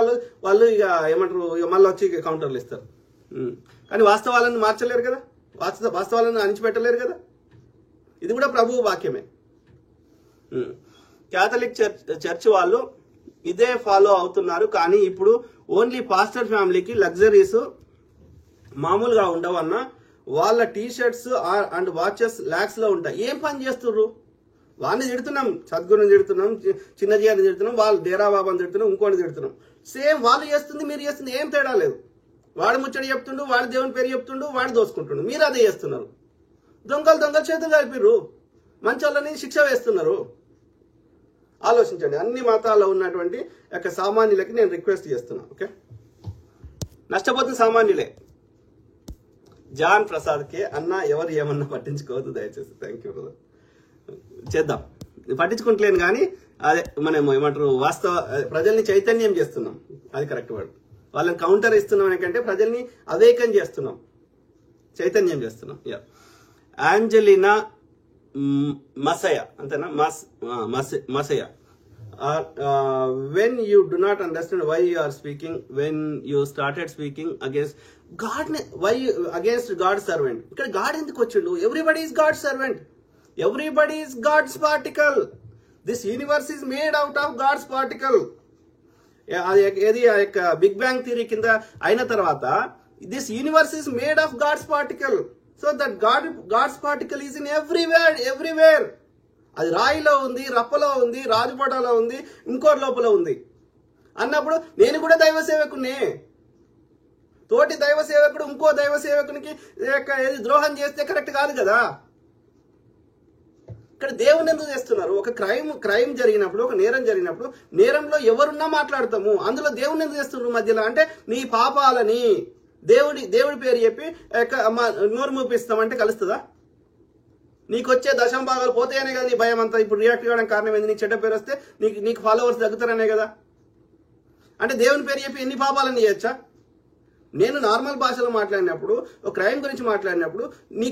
వాళ్ళు ఇక ఏమంటారు, ఇక మళ్ళీ వచ్చి కౌంటర్లు ఇస్తారు. కానీ వాస్తవాలను మార్చలేరు కదా, వాస్తవాలను అణిచిపెట్టలేరు కదా. ఇది కూడా ప్రభువు వాక్యమే. క్యాథలిక్ చర్చ్ వాళ్ళు ఇదే ఫాలో అవుతున్నారు. కానీ ఇప్పుడు ఓన్లీ పాస్టర్ ఫ్యామిలీకి లగ్జరీస్ మామూలుగా ఉండవన్నా వాళ్ళ టీషర్ట్స్ అండ్ వాచెస్ లాక్స్ లో ఉంటాయి. ఏం పని చేస్తుర్రు? వాడిని తిడుతున్నాం, సద్గురుని తిడుతున్నాం, చిన్నజీని తిడుతున్నాం, వాళ్ళు డేరాబాబాని తిడుతున్నాం, ఇంకోటి తిడుతున్నాం. సేమ్ వాళ్ళు చేస్తుంది మీరు చేస్తుంది ఏం తేడా లేదు. వాడు ముచ్చడి చెప్తుండు, వాడి దేవుని పేరు చెప్తుండు, వాడు దోసుకుంటుండు, మీరు అదే చేస్తున్నారు. దొంగలు చేతులు కలిపిర్రు, మంచోళ్ళని శిక్ష వేస్తున్నారు. ఆలోచించండి. అన్ని మతాల్లో ఉన్నటువంటి యొక్క సామాన్యులకి నేను రిక్వెస్ట్ చేస్తున్నా. ఓకే, నష్టపోతున్న సామాన్యులే. జాన్ ప్రసాద్కే అన్న ఎవరు ఏమన్నా పట్టించుకోవద్దు దయచేసి. Thank you brother. చేద్దాం, పట్టించుకుంటలేను కానీ అదే మనం ఏమంటారు ప్రజల్ని చైతన్యం చేస్తున్నాం. అది కరెక్ట్ వర్డ్. వాళ్ళని కౌంటర్ ఇస్తున్నాం ఎందుకంటే ప్రజల్ని అవేకం చేస్తున్నాం, చైతన్యం చేస్తున్నాం. యాంజలినా మసయ అంతేనా? మసయ. when you do not understand why you are speaking, when you started speaking against God, why against God's servant? ఇక్కడ God ఎందుకు వచ్చిండు? Everybody is God's servant. Everybody is God's particle. This universe is made out of God's particle. ఏది big bang theory కింద అయిన తర్వాత this universe is made of God's particle. So that God's particle is in everywhere. అది రాయిలో ఉంది, రప్పలో ఉంది, రాజుపటలో ఉంది, ఇంకోటి లోపల ఉంది అన్నప్పుడు నేను కూడా దైవ సేవకునే. తోటి దైవ సేవకుడు ఇంకో దైవ సేవకునికి ఏది ద్రోహం చేస్తే కరెక్ట్ కాదు కదా. ఇక్కడ దేవుని ఎందుకు చేస్తున్నారు? ఒక క్రైమ్ జరిగినప్పుడు, ఒక నేరం జరిగినప్పుడు, నేరంలో ఎవరున్నా మాట్లాడతాము, అందులో దేవుని ఎందుకు చేస్తున్నారు మధ్యలో? అంటే నీ పాపాలని దేవుడి పేరు చెప్పి నోరు మూపిస్తామంటే కలుస్తుందా? నీకు వచ్చే దశమ భాగాలు పోతాయనే కదా నీ భయం అంతా. ఇప్పుడు రియాక్ట్ కావడానికి కారణం ఏంది? నీకు చెడ్డ పేరు వస్తే నీకు ఫాలోవర్స్ తగ్గుతారనే కదా. అంటే దేవుని పేరు చెప్పి ఎన్ని పాపాలని చేయొచ్చా? నేను నార్మల్ భాషలో మాట్లాడినప్పుడు, ఒక క్రైమ్ గురించి మాట్లాడినప్పుడు నీ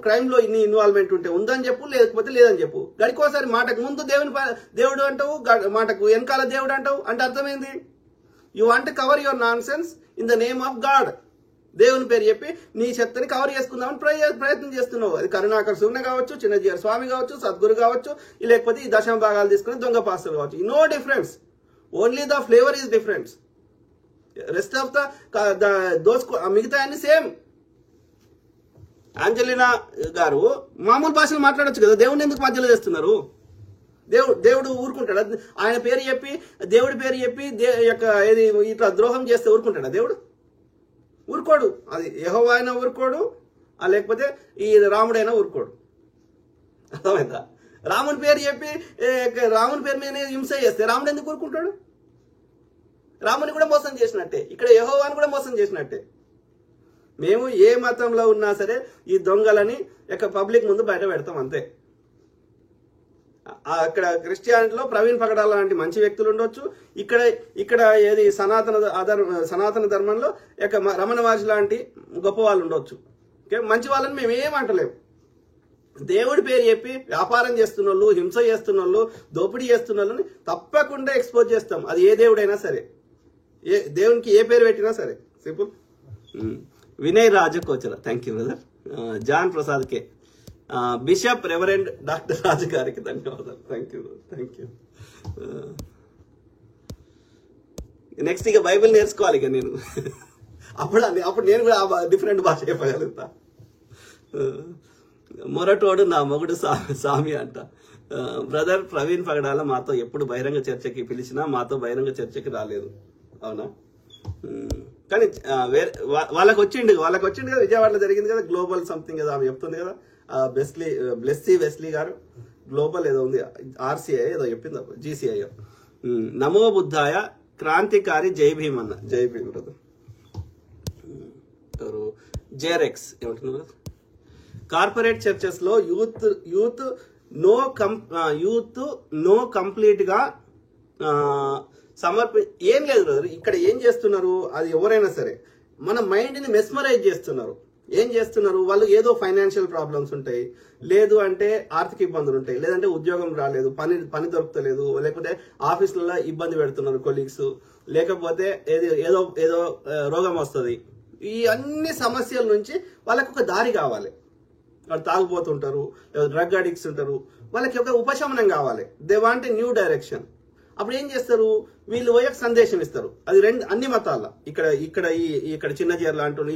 క్రైమ్లో నీ ఇన్వాల్వ్మెంట్ ఉంటే ఉందని చెప్పు, లేకపోతే లేదని చెప్పు. గడికోసారి మాటకు ముందు దేవుడు అంటావు, మాటకు వెనకాల దేవుడు అంటావు. అంటే అర్థమైంది? You want cover your non sense in the name of God. దేవుని పేరు చెప్పి నీ చెత్తని కవర్ చేసుకుందామని ప్రయత్నం చేస్తున్నావు. అది కరుణాకర్ సుగ్న కావచ్చు, చిన్నజీఆర్ స్వామి కావచ్చు, సద్గురు కావచ్చు, లేకపోతే ఈ దశమ భాగాలు తీసుకుని దొంగ పాస్టర్లు కావచ్చు. No difference, only the flavour is difference. Rest of the మిగతా అన్ని సేమ్. ఆంజలినా గారు మామూలు భాషలు మాట్లాడొచ్చు కదా, దేవుడిని ఎందుకు మధ్యలో చేస్తున్నారు? దేవుడు ఊరుకుంటాడా? ఆయన పేరు చెప్పి, దేవుడి పేరు చెప్పి ఏది ఇట్లా ద్రోహం చేస్తే ఊరుకుంటాడా దేవుడు? ఊరుకోడు. అది యెహోవా అయినా ఊరుకోడు, లేకపోతే ఈ రాముడైనా ఊరుకోడు. అర్థమైందా? రాముని పేరు చెప్పి రాముని పేరు మీద హింస చేస్తే రాముడు ఎందుకు ఊరుకుంటాడు? రాముని కూడా మోసం చేసినట్టే, ఇక్కడ యెహోవాని కూడా మోసం చేసినట్టే. మేము ఏ మతంలో ఉన్నా సరే ఈ దొంగలని పబ్లిక్ ముందు బయట పెడతాం అంతే. అక్కడ క్రిస్టియానిటీలో ప్రవీణ్ పగడాల లాంటి మంచి వ్యక్తులు ఉండొచ్చు, ఇక్కడ ఏది సనాతన ధర్మంలో రమణ మహర్షి లాంటి గొప్ప వాళ్ళు ఉండొచ్చు. మంచి వాళ్ళని మేము ఏమంటలేము. దేవుడి పేరు చెప్పి వ్యాపారం చేస్తున్న వాళ్ళు, హింస చేస్తున్న వాళ్ళు, దోపిడీ చేస్తున్న వాళ్ళని తప్పకుండా ఎక్స్పోజ్ చేస్తాం. అది ఏ దేవుడైనా సరే, దేవునికి ఏ పేరు పెట్టినా సరే. Simple. Vinay Rajakochala, thank you brother. John Prasad K, bishop reverend doctor Raju గారికి ధన్యవాదాలు. Thank you. నెక్స్ట్ ఇక బైబిల్ నేర్చుకోవాలి ఇక నేను. అప్పుడు నేను కూడా డిఫరెంట్ భాష చెప్పగలుగుతా. మొరటోడు నా మొగుడు సామి అంట. బ్రదర్ ప్రవీణ్ పగడాల మాతో ఎప్పుడు బహిరంగ చర్చకి పిలిచినా మాతో బహిరంగ చర్చకి రాలేదు, అవునా? కానీ వాళ్ళకి వచ్చిండు కదా, విజయవాడలో జరిగింది కదా గ్లోబల్ సంథింగ్ కదా, ఆమె చెప్తుంది కదా, బ్లెస్సీ వెస్లీ గారు గ్లోబల్ ఏదో ఉంది, ఆర్సీఐ ఏదో చెప్పింది, జీసీఐ. నమో బుద్ధాయ క్రాంతికారి జై భీమ్ అన్న. జై భీమ్ బ్రదర్. జేరెక్స్ ఏమంటున్నారు? కార్పొరేట్ చర్చెస్ లో యూత్ నో కంప్లీట్ గా ఏం లేదు బ్రదర్. ఇక్కడ ఏం చేస్తున్నారు, అది ఎవరైనా సరే మన మైండ్ ని మెస్మరైజ్ చేస్తున్నారు. ఏం చేస్తున్నారు వాళ్ళు? ఏదో ఫైనాన్షియల్ ప్రాబ్లమ్స్ ఉంటాయి, లేదు అంటే ఆర్థిక ఇబ్బందులు ఉంటాయి, లేదంటే ఉద్యోగం రాలేదు, పని దొరుకుతలేదు, లేకపోతే ఆఫీసులలో ఇబ్బంది పెడుతున్నారు కొలీగ్స్, లేకపోతే ఏదో రోగం వస్తుంది. ఈ అన్ని సమస్యల నుంచి వాళ్ళకి ఒక దారి కావాలి. వాళ్ళు తాగుపోతుంటారు, డ్రగ్ అడిక్ట్స్ ఉంటారు, వాళ్ళకి ఒక ఉపశమనం కావాలి. They want a new direction. అప్పుడు ఏం చేస్తారు వీళ్ళు? పోయి సందేశం ఇస్తారు. అది అన్ని మతాల, ఇక్కడ చిన్న చీరలు అంటున్నారు,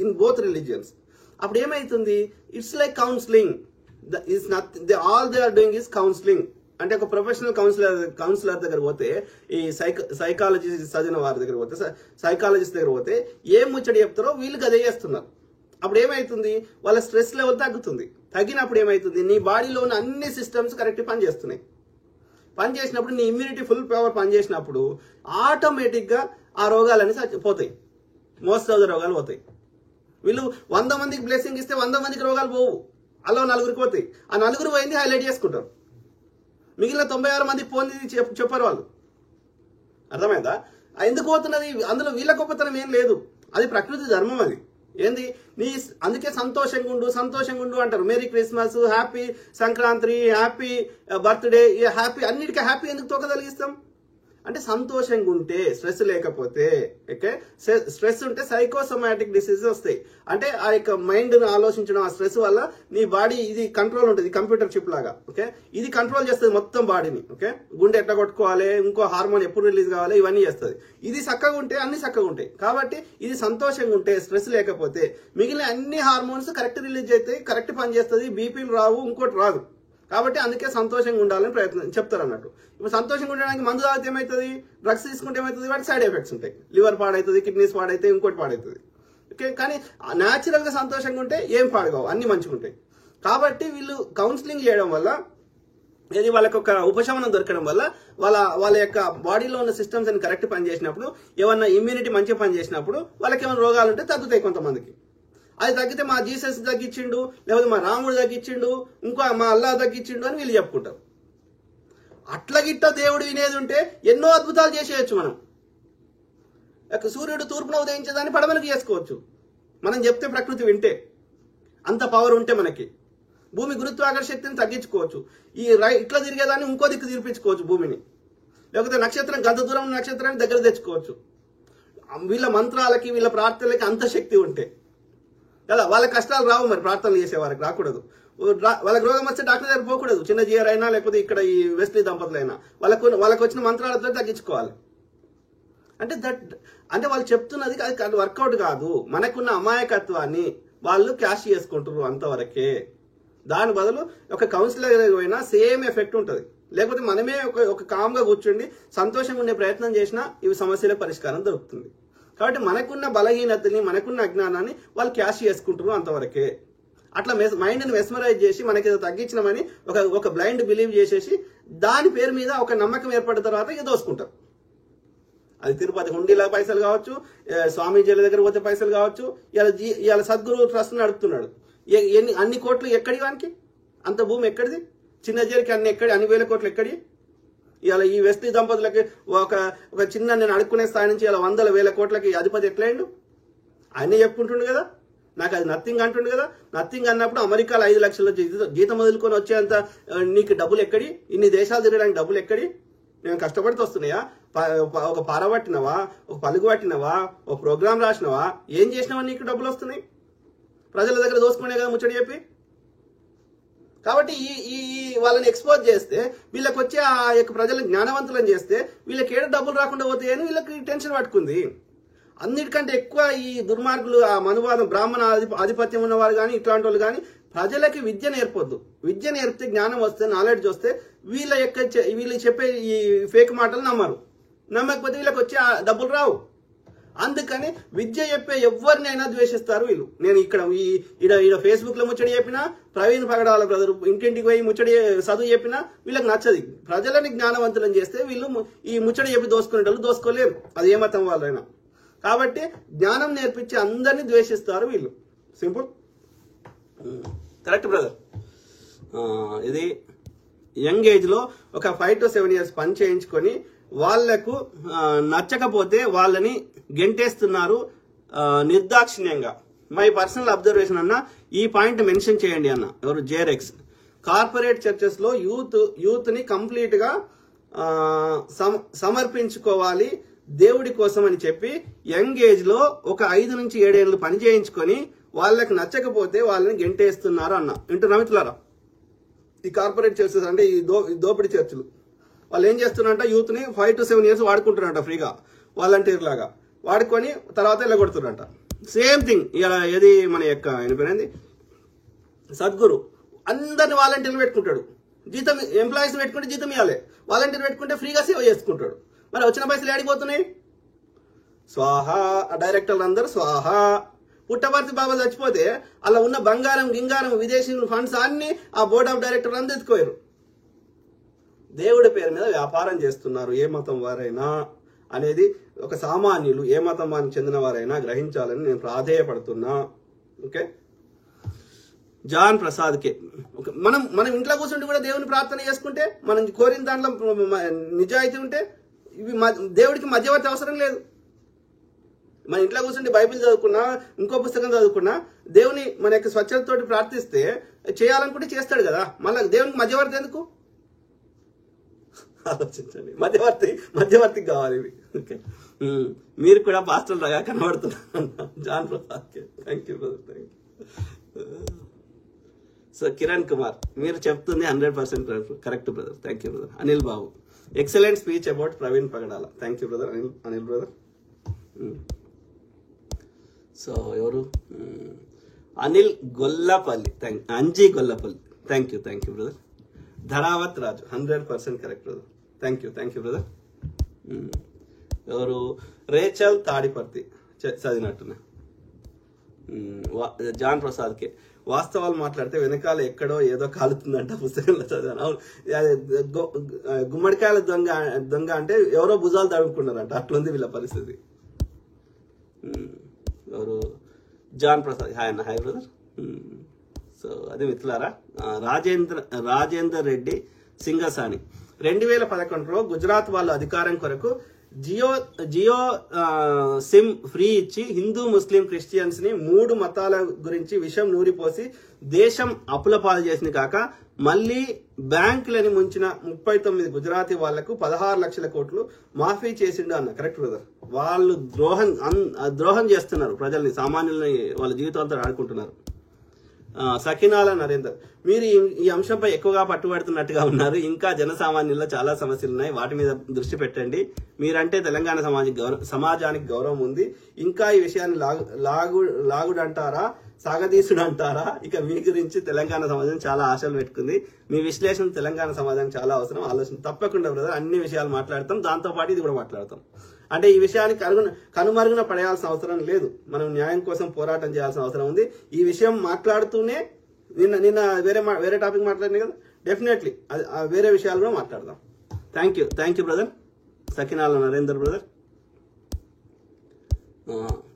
ఇన్ బోత్ రిలీజియన్స్. అప్పుడు ఏమైతుంది? It's like counselling. All they are doing is counselling. అంటే ఒక ప్రొఫెషనల్ కౌన్సిలర్ దగ్గర పోతే, ఈ సైకాలజీ చదివిన వారి దగ్గర పోతే, సైకాలజిస్ట్ దగ్గర పోతే ఏం ముచ్చడి చెప్తారో వీళ్ళకి అదే చేస్తున్నారు. అప్పుడు ఏమైతుంది? వాళ్ళ స్ట్రెస్ లెవెల్ తగ్గుతుంది. తగ్గినప్పుడు ఏమైతుంది? నీ బాడీలో ఉన్న అన్ని సిస్టమ్స్ కరెక్ట్ పనిచేస్తున్నాయి. పనిచేసినప్పుడు నీ ఇమ్యూనిటీ ఫుల్ పవర్ పనిచేసినప్పుడు ఆటోమేటిక్ గా ఆ రోగాలన్నీ పోతాయి. మోస్ట్ ఆఫ్ ద రోగాలు పోతాయి. వీళ్ళు 100 మందికి బ్లెస్సింగ్ ఇస్తే 100 మందికి రోగాలు పోవు, అలా 4 పోతాయి. ఆ 4 పోయింది హైలైట్ చేసుకుంటారు. మిగిలిన 96 మంది పోయింది చెప్పారు వాళ్ళు. అర్థమైందా? ఎందుకు పోతున్నది? అందులో వీళ్ళ గొప్పతనం ఏం లేదు, అది ప్రకృతి ధర్మం. అది ఏంది? అందుకే సంతోషంగా ఉండు అంటారు. Merry Christmas, happy Sankranti, happy birthday, happy, అన్నిటికీ హ్యాపీ ఎందుకు తోకగలిగిస్తాం అంటే సంతోషంగా ఉంటే, స్ట్రెస్ లేకపోతే. ఓకే, స్ట్రెస్ ఉంటే సైకోసోమాటిక్ డిసీజెస్ వస్తాయి. అంటే ఆ యొక్క మైండ్ ను ఆలోచించడం, ఆ స్ట్రెస్ వల్ల నీ బాడీ ఇది కంట్రోల్ ఉంటుంది, కంప్యూటర్ చిప్ లాగా. ఓకే, ఇది కంట్రోల్ చేస్తుంది మొత్తం బాడీని. ఓకే, గుండె ఎట్లా కొట్టుకోవాలి, ఇంకో హార్మోన్ ఎప్పుడు రిలీజ్ కావాలి, ఇవన్నీ చేస్తుంది. ఇది చక్కగా ఉంటే అన్ని చక్కగా ఉంటాయి. కాబట్టి ఇది సంతోషంగా ఉంటే, స్ట్రెస్ లేకపోతే మిగిలిన అన్ని హార్మోన్స్ కరెక్ట్ రిలీజ్ అవుతాయి, కరెక్ట్ పని చేస్తుంది, బీపీలు రావు, ఇంకోటి రాదు. కాబట్టి అందుకే సంతోషంగా ఉండాలని ప్రయత్నం చెప్తారు అన్నట్టు. ఇప్పుడు సంతోషంగా ఉండడానికి మందు తాగితే ఏమవుతుంది? డ్రగ్స్ తీసుకుంటే ఏమవుతుంది? వాటికి సైడ్ ఎఫెక్ట్స్ ఉంటాయి. లివర్ పాడవుతుంది, కిడ్నీస్ పాడవుతాయి, ఇంకోటి పాడవుతుంది. ఓకే, కానీ న్యాచురల్ గా సంతోషంగా ఉంటే ఏం పాడుకోవు, అన్ని మంచిగా ఉంటాయి. కాబట్టి వీళ్ళు కౌన్సిలింగ్ చేయడం వల్ల, ఇది వాళ్ళకి ఒక ఉపశమనం దొరకడం వల్ల, వాళ్ళ యొక్క బాడీలో ఉన్న సిస్టమ్స్ అని కరెక్ట్ పని చేసినప్పుడు, ఏమన్నా ఇమ్యూనిటీ మంచిగా పని చేసినప్పుడు వాళ్ళకి ఏమైనా రోగాలు ఉంటే తగ్గుతాయి కొంతమందికి. అది తగ్గితే మా జీసస్ తగ్గించిండు, లేకపోతే మా రాముడు తగ్గించిండు, ఇంకో మా అల్లా తగ్గించిండు అని వీళ్ళు చెప్పుకుంటారు. అట్లా గిట్ట దేవుడు వినేది ఉంటే ఎన్నో అద్భుతాలు చేసేయచ్చు. మనం సూర్యుడు తూర్పున ఉదయించేదాన్ని పడమలకు చేసుకోవచ్చు మనం చెప్తే, ప్రకృతి వింటే. అంత పవర్ ఉంటే మనకి భూమి గురుత్వాకర్షణ శక్తిని తగ్గించుకోవచ్చు. ఇట్లా తిరిగేదాన్ని ఇంకో దిక్కు తిరిపించుకోవచ్చు భూమిని. లేకపోతే నక్షత్రం, గంట దూరం నక్షత్రాన్ని దగ్గర తెచ్చుకోవచ్చు. వీళ్ళ మంత్రాలకి, వీళ్ళ ప్రార్థనలకి అంత శక్తి ఉంటే కదా. వాళ్ళ కష్టాలు రావు, మరి ప్రార్థనలు చేసే వారికి రాకూడదు. వాళ్ళకి రోగం వస్తే డాక్టర్ దగ్గర పోకూడదు. చిన్న జీఆర్ అయినా, లేకపోతే ఇక్కడ ఈ వెస్లీ దంపతులైనా వాళ్ళకి వచ్చిన మంత్రాలతో తగ్గించుకోవాలి. అంటే వాళ్ళు చెప్తున్నది అది వర్కౌట్ కాదు. మనకున్న అమాయకత్వాన్ని వాళ్ళు క్యాష్ చేసుకుంటారు అంతవరకే. దాని బదులు ఒక కౌన్సిలర్ పోయినా సేమ్ ఎఫెక్ట్ ఉంటుంది. లేకపోతే మనమే ఒక కామ్గా కూర్చుండి సంతోషంగా ఉండే ప్రయత్నం చేసినా ఇవి సమస్యల పరిష్కారం దొరుకుతుంది. కాబట్టి మనకున్న బలహీనతని, మనకున్న అజ్ఞానాన్ని వాళ్ళు క్యాష్ చేసుకుంటారు అంతవరకే. అట్లా మైండ్ని మెస్మరైజ్ చేసి మనకి ఏదో తగ్గించినామని ఒక బ్లైండ్ బిలీవ్ చేసేసి దాని పేరు మీద ఒక నమ్మకం ఏర్పడిన తర్వాత ఇక దోసుకుంటారు. అది తిరుపతి హుండీల పైసలు కావచ్చు, స్వామీజీల దగ్గర పోతే పైసలు కావచ్చు. ఇవాళ సద్గురు ట్రస్ట్ నడుపుతున్నాడు. అన్ని కోట్లు ఎక్కడి వానికి? అంత భూమి ఎక్కడిది? చిన్న జేరికి అన్ని వేల కోట్లు ఎక్కడి? ఇవాళ ఈ వెస్లీ దంపతులకి ఒక చిన్న నేను అడుక్కునే స్థాయి నుంచి ఇలా 100,000 కోట్లకి అధిపతి ఎట్లయిండు? ఆయనే చెప్పుకుంటుండు కదా, నాకు అది నథింగ్ అంటుండు కదా. నథింగ్ అన్నప్పుడు అమెరికాలో 5 లక్షల జీతం వదులుకొని వచ్చేంత నీకు డబ్బులు ఎక్కడి? ఇన్ని దేశాలు తిరగడానికి డబ్బులు ఎక్కడి? నేను కష్టపడితే వస్తున్నాయా? ఒక పార పట్టినవా, ఒక పలుగు పట్టినవా, ఒక ప్రోగ్రామ్ రాసినవా, ఏం చేసినావా నీకు డబ్బులు వస్తున్నాయి? ప్రజల దగ్గర దోసుకునే కదా ముచ్చడి చెప్పి. కాబట్టి ఈ వాళ్ళని ఎక్స్పోజ్ చేస్తే వీళ్ళకి వచ్చి ఆ యొక్క ప్రజలను జ్ఞానవంతులను చేస్తే వీళ్ళకి ఏడు డబ్బులు రాకుండా పోతాయని వీళ్ళకి టెన్షన్ పట్టుకుంది. అన్నిటికంటే ఎక్కువ ఈ దుర్మార్గులు, ఆ మనువాదం, బ్రాహ్మణ ఆధిపత్యం ఉన్నవారు కానీ ఇట్లాంటి వాళ్ళు కానీ ప్రజలకి విద్య నేర్పొద్దు. విద్య నేర్పితే జ్ఞానం వస్తే, నాలెడ్జ్ వస్తే వీళ్ళు చెప్పే ఈ ఫేక్ మాటలు నమ్మరు. నమ్మకపోతే వీళ్ళకి వచ్చి ఆ డబ్బులు రావు. అందుకని విద్య చెప్పే ఎవరినైనా ద్వేషిస్తారు వీళ్ళు. నేను ఇక్కడ ఫేస్బుక్ లో ముచ్చడి చెప్పినా, ప్రవీణ్ పగడాల బ్రదర్ ఇంటింటికి పోయి ముచ్చడి చదువు చెప్పినా వీళ్ళకి నచ్చదు. ప్రజలని జ్ఞానవంతులను చేస్తే వీళ్ళు ఈ ముచ్చడి చెప్పి దోసుకునేటోళ్ళు దోసుకోలేరు, అది ఏ మతం వాళ్ళైనా. కాబట్టి జ్ఞానం నేర్పించి అందరినీ ద్వేషిస్తారు వీళ్ళు. Simple, correct brother. ఇది యంగ్ ఏజ్ లో ఒక 5 to 7 years పని చేయించుకొని వాళ్లకు నచ్చకపోతే వాళ్ళని గెంటేస్తున్నారు నిర్దాక్షిణ్యంగా. మై పర్సనల్ అబ్జర్వేషన్ అన్న, ఈ పాయింట్ మెన్షన్ చేయండి అన్న. ఎవరు? జేరెక్స్. కార్పొరేట్ చర్చెస్ లో యూత్ ని కంప్లీట్ గా సమర్పించుకోవాలి దేవుడి కోసం అని చెప్పి యంగ్ ఏజ్ లో ఒక 5 నుంచి 7 ఏళ్ళు పని చేయించుకొని వాళ్ళకి నచ్చకపోతే వాళ్ళని గెంటేస్తున్నారు అన్న. వింటున్నా మిత్రులారా? ఈ కార్పొరేట్ చర్చెస్ అంటే ఈ దోపిడీ చర్చలు వాళ్ళు ఏం చేస్తున్నారంట, యూత్ ని 5 to 7 years వాడుకుంటున్నారంట ఫ్రీగా, వాలంటీర్ లాగా వాడుకొని తర్వాత వెళ్ళగొడుతున్నారంట. సేమ్ థింగ్ ఇలా ఏది మన యొక్క ఆయన పేరేంది సద్గురు, అందరిని వాలంటీర్లు పెట్టుకుంటాడు. జీతం ఎంప్లాయీస్ పెట్టుకుంటే జీతం ఇవ్వాలి, వాలంటీర్ పెట్టుకుంటే ఫ్రీగా సేవ చేసుకుంటాడు. మరి వచ్చిన పైసలు ఏడిపోతున్నాయి? స్వాహా. డైరెక్టర్లు అందరూ స్వాహా. పుట్టపర్తి బాబా చచ్చిపోతే అలా ఉన్న బంగారం గింగారం విదేశీ ఫండ్స్ అన్ని ఆ బోర్డ్ ఆఫ్ డైరెక్టర్ అందరూ ఎత్తుకోయారు. దేవుడి పేరు మీద వ్యాపారం చేస్తున్నారు ఏ మతం వారైనా అనేది ఒక సామాన్యులు, ఏ మతం వారికి చెందిన వారైనా గ్రహించాలని నేను ప్రాధేయపడుతున్నా. ఓకే. జాన్ ప్రసాద్ కే, మనం ఇంట్లో కూర్చుంటే కూడా దేవుని ప్రార్థన చేసుకుంటే, మనం కోరిన దాంట్లో నిజాయితీ ఉంటే ఇవి దేవుడికి మధ్యవర్తి అవసరం లేదు. మన ఇంట్లో కూర్చుంటే బైబిల్ చదువుకున్నా, ఇంకో పుస్తకం చదువుకున్నా, దేవుని మన యొక్క స్వచ్ఛతతోటి ప్రార్థిస్తే చేయాలనుకుంటే చేస్తాడు కదా. మళ్ళీ దేవునికి మధ్యవర్తి ఎందుకు? ఆలోచించండి. మధ్యవర్తికి కావాలి ఇవి. ఓకే. మీరు కూడా పాస్టర్ లాగా కనబడుతున్నారు. John Prasad K, thank you brother, thank you. So Kiran Kumar, మీరు చెప్తుంది 100% correct brother, thank you brother. Anil Babu, excellent speech about Praveen Pagadala, thank you brother. Anil brother. So ఎవరు? Anil Gollapalli, Anji Gollapalli, thank you brother. Dharavath Raju, 100% correct brother, thank you brother. ఎవరు? Rachel Tadiparthi, చదివినట్టున్నా. John Prasad K, వాస్తవాలు మాట్లాడితే వెనకాల ఎక్కడో ఏదో కాలుతుందంట, పుస్తకంలో చదివాను. అవును, గుమ్మడికాయల దొంగ అంటే ఎవరో భుజాలు తడుముకున్నారంట, అట్లుంది వీళ్ళ పరిస్థితి. ఎవరు? జాన్ ప్రసాద్, హాయ్ అన్న. Hi brother. సో అదే మిత్రులారా, రాజేందర్ రెడ్డి సింగసాని 2011లో గుజరాత్ వాళ్ళ అధికారం కొరకు జియో సిమ్ ఫ్రీ ఇచ్చి హిందూ ముస్లిం క్రిస్టియన్స్ ని 3 మతాల గురించి విషం నూరిపోసి దేశం అప్పులపాలు చేసింది కాక మళ్ళీ బ్యాంకులని ముంచిన 39 గుజరాతీ వాళ్లకు 16 లక్షల కోట్లు మాఫీ చేసిండు అన్న. Correct brother. వాళ్ళు ద్రోహం చేస్తున్నారు ప్రజల్ని, సామాన్యుల్ని వాళ్ళ జీవితాలతో ఆడుకుంటున్నారు. సకినాల నరేందర్, మీరు ఈ అంశంపై ఎక్కువగా పట్టుబడుతున్నట్టుగా ఉన్నారు. ఇంకా జనసామాన్యుల్లో చాలా సమస్యలు ఉన్నాయి, వాటి మీద దృష్టి పెట్టండి. మీరంటే తెలంగాణ సమాజానికి గౌరవం ఉంది. ఇంకా ఈ విషయాన్ని లాగుడంటారా, సాగదీసుడంటారా? ఇక మీ గురించి తెలంగాణ సమాజం చాలా ఆశలు పెట్టుకుంది. మీ విశ్లేషణ తెలంగాణ సమాజానికి చాలా అవసరం. ఆలోచన తప్పకుండా బ్రదర్, అన్ని విషయాలు మాట్లాడతాం, దాంతో పాటు ఇది కూడా మాట్లాడతాం. అంటే ఈ విషయానికి కనుమరుగున పడేయాల్సిన అవసరం లేదు. మనం న్యాయం కోసం పోరాటం చేయాల్సిన అవసరం ఉంది. ఈ విషయం మాట్లాడుతూనే నిన్న వేరే టాపిక్ మాట్లాడినా కదా, డెఫినెట్లీ వేరే విషయాలు కూడా మాట్లాడదాం. Thank you brother. Sakinala Narender brother.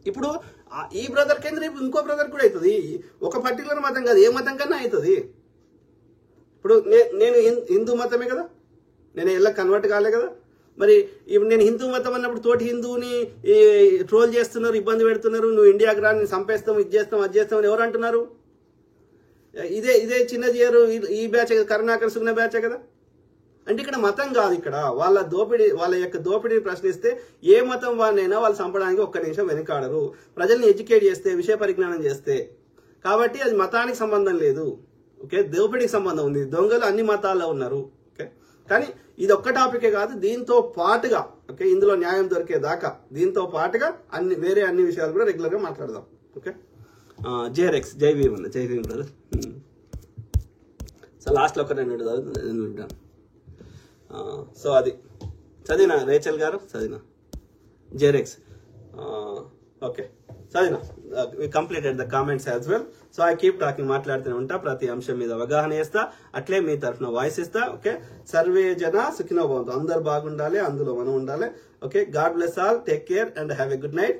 ఇప్పుడు ఈ బ్రదర్ కేంద్ర ఇంకో బ్రదర్ కూడా అవుతుంది. ఒక పర్టికులర్ మతం కాదు, ఏ మతం కన్నా అవుతుంది. ఇప్పుడు నేను హిందూ మతమే కదా, నేను ఎలా కన్వర్ట్ కాలే కదా. మరి ఇప్పుడు నేను హిందూ మతం అన్నప్పుడు తోటి హిందువుని ట్రోల్ చేస్తున్నారు, ఇబ్బంది పెడుతున్నారు. నువ్వు ఇండియాకి రా, నేను చంపేస్తాం, ఇది చేస్తాం, అది చేస్తాం అని ఎవరు అంటున్నారు? ఇదే చిన్న జీయరు ఈ బ్యాచ్, కరుణాకర్ సుగ్న బ్యాచే కదా. అంటే ఇక్కడ మతం కాదు, ఇక్కడ వాళ్ళ యొక్క దోపిడీని ప్రశ్నిస్తే ఏ మతం వాళ్ళనైనా వాళ్ళు చంపడానికి ఒక్క నిమిషం వెనకాడరు. ప్రజల్ని ఎడ్యుకేట్ చేస్తే, విషయ పరిజ్ఞానం చేస్తే. కాబట్టి అది మతానికి సంబంధం లేదు. ఓకే, దోపిడీకి సంబంధం ఉంది. దొంగలు అన్ని మతాల్లో ఉన్నారు. ఓకే, కానీ ఇది ఒక్క టాపికే కాదు, దీంతో పాటుగా ఓకే ఇందులో న్యాయం దొరికేదాకా దీంతో పాటుగా వేరే అన్ని విషయాలు కూడా రెగ్యులర్ గా మాట్లాడదాం. ఓకే, జేరెక్స్ జై భీమ్ అన్న, జై భీమ్ బ్రదర్. సో లాస్ట్లో ఒక రెండు ఉంటాను. సో అది చదివినా రేచల్ గారు, చదివినా జేరెక్స్. ఓకే, చదివినా. we completed the comments as well. So I keep talking, మాట్లాడుతూనే ఉంటా, ప్రతి అంశం మీద అవగాహన చేస్తా, అట్లే మీ తరఫున వాయిస్ ఇస్తా. ఓకే, సర్వే జన సుఖినో భవంతు, అందరు బాగుండాలి, అందులో మనం ఉండాలి. Okay, God bless all, take care and have a good night.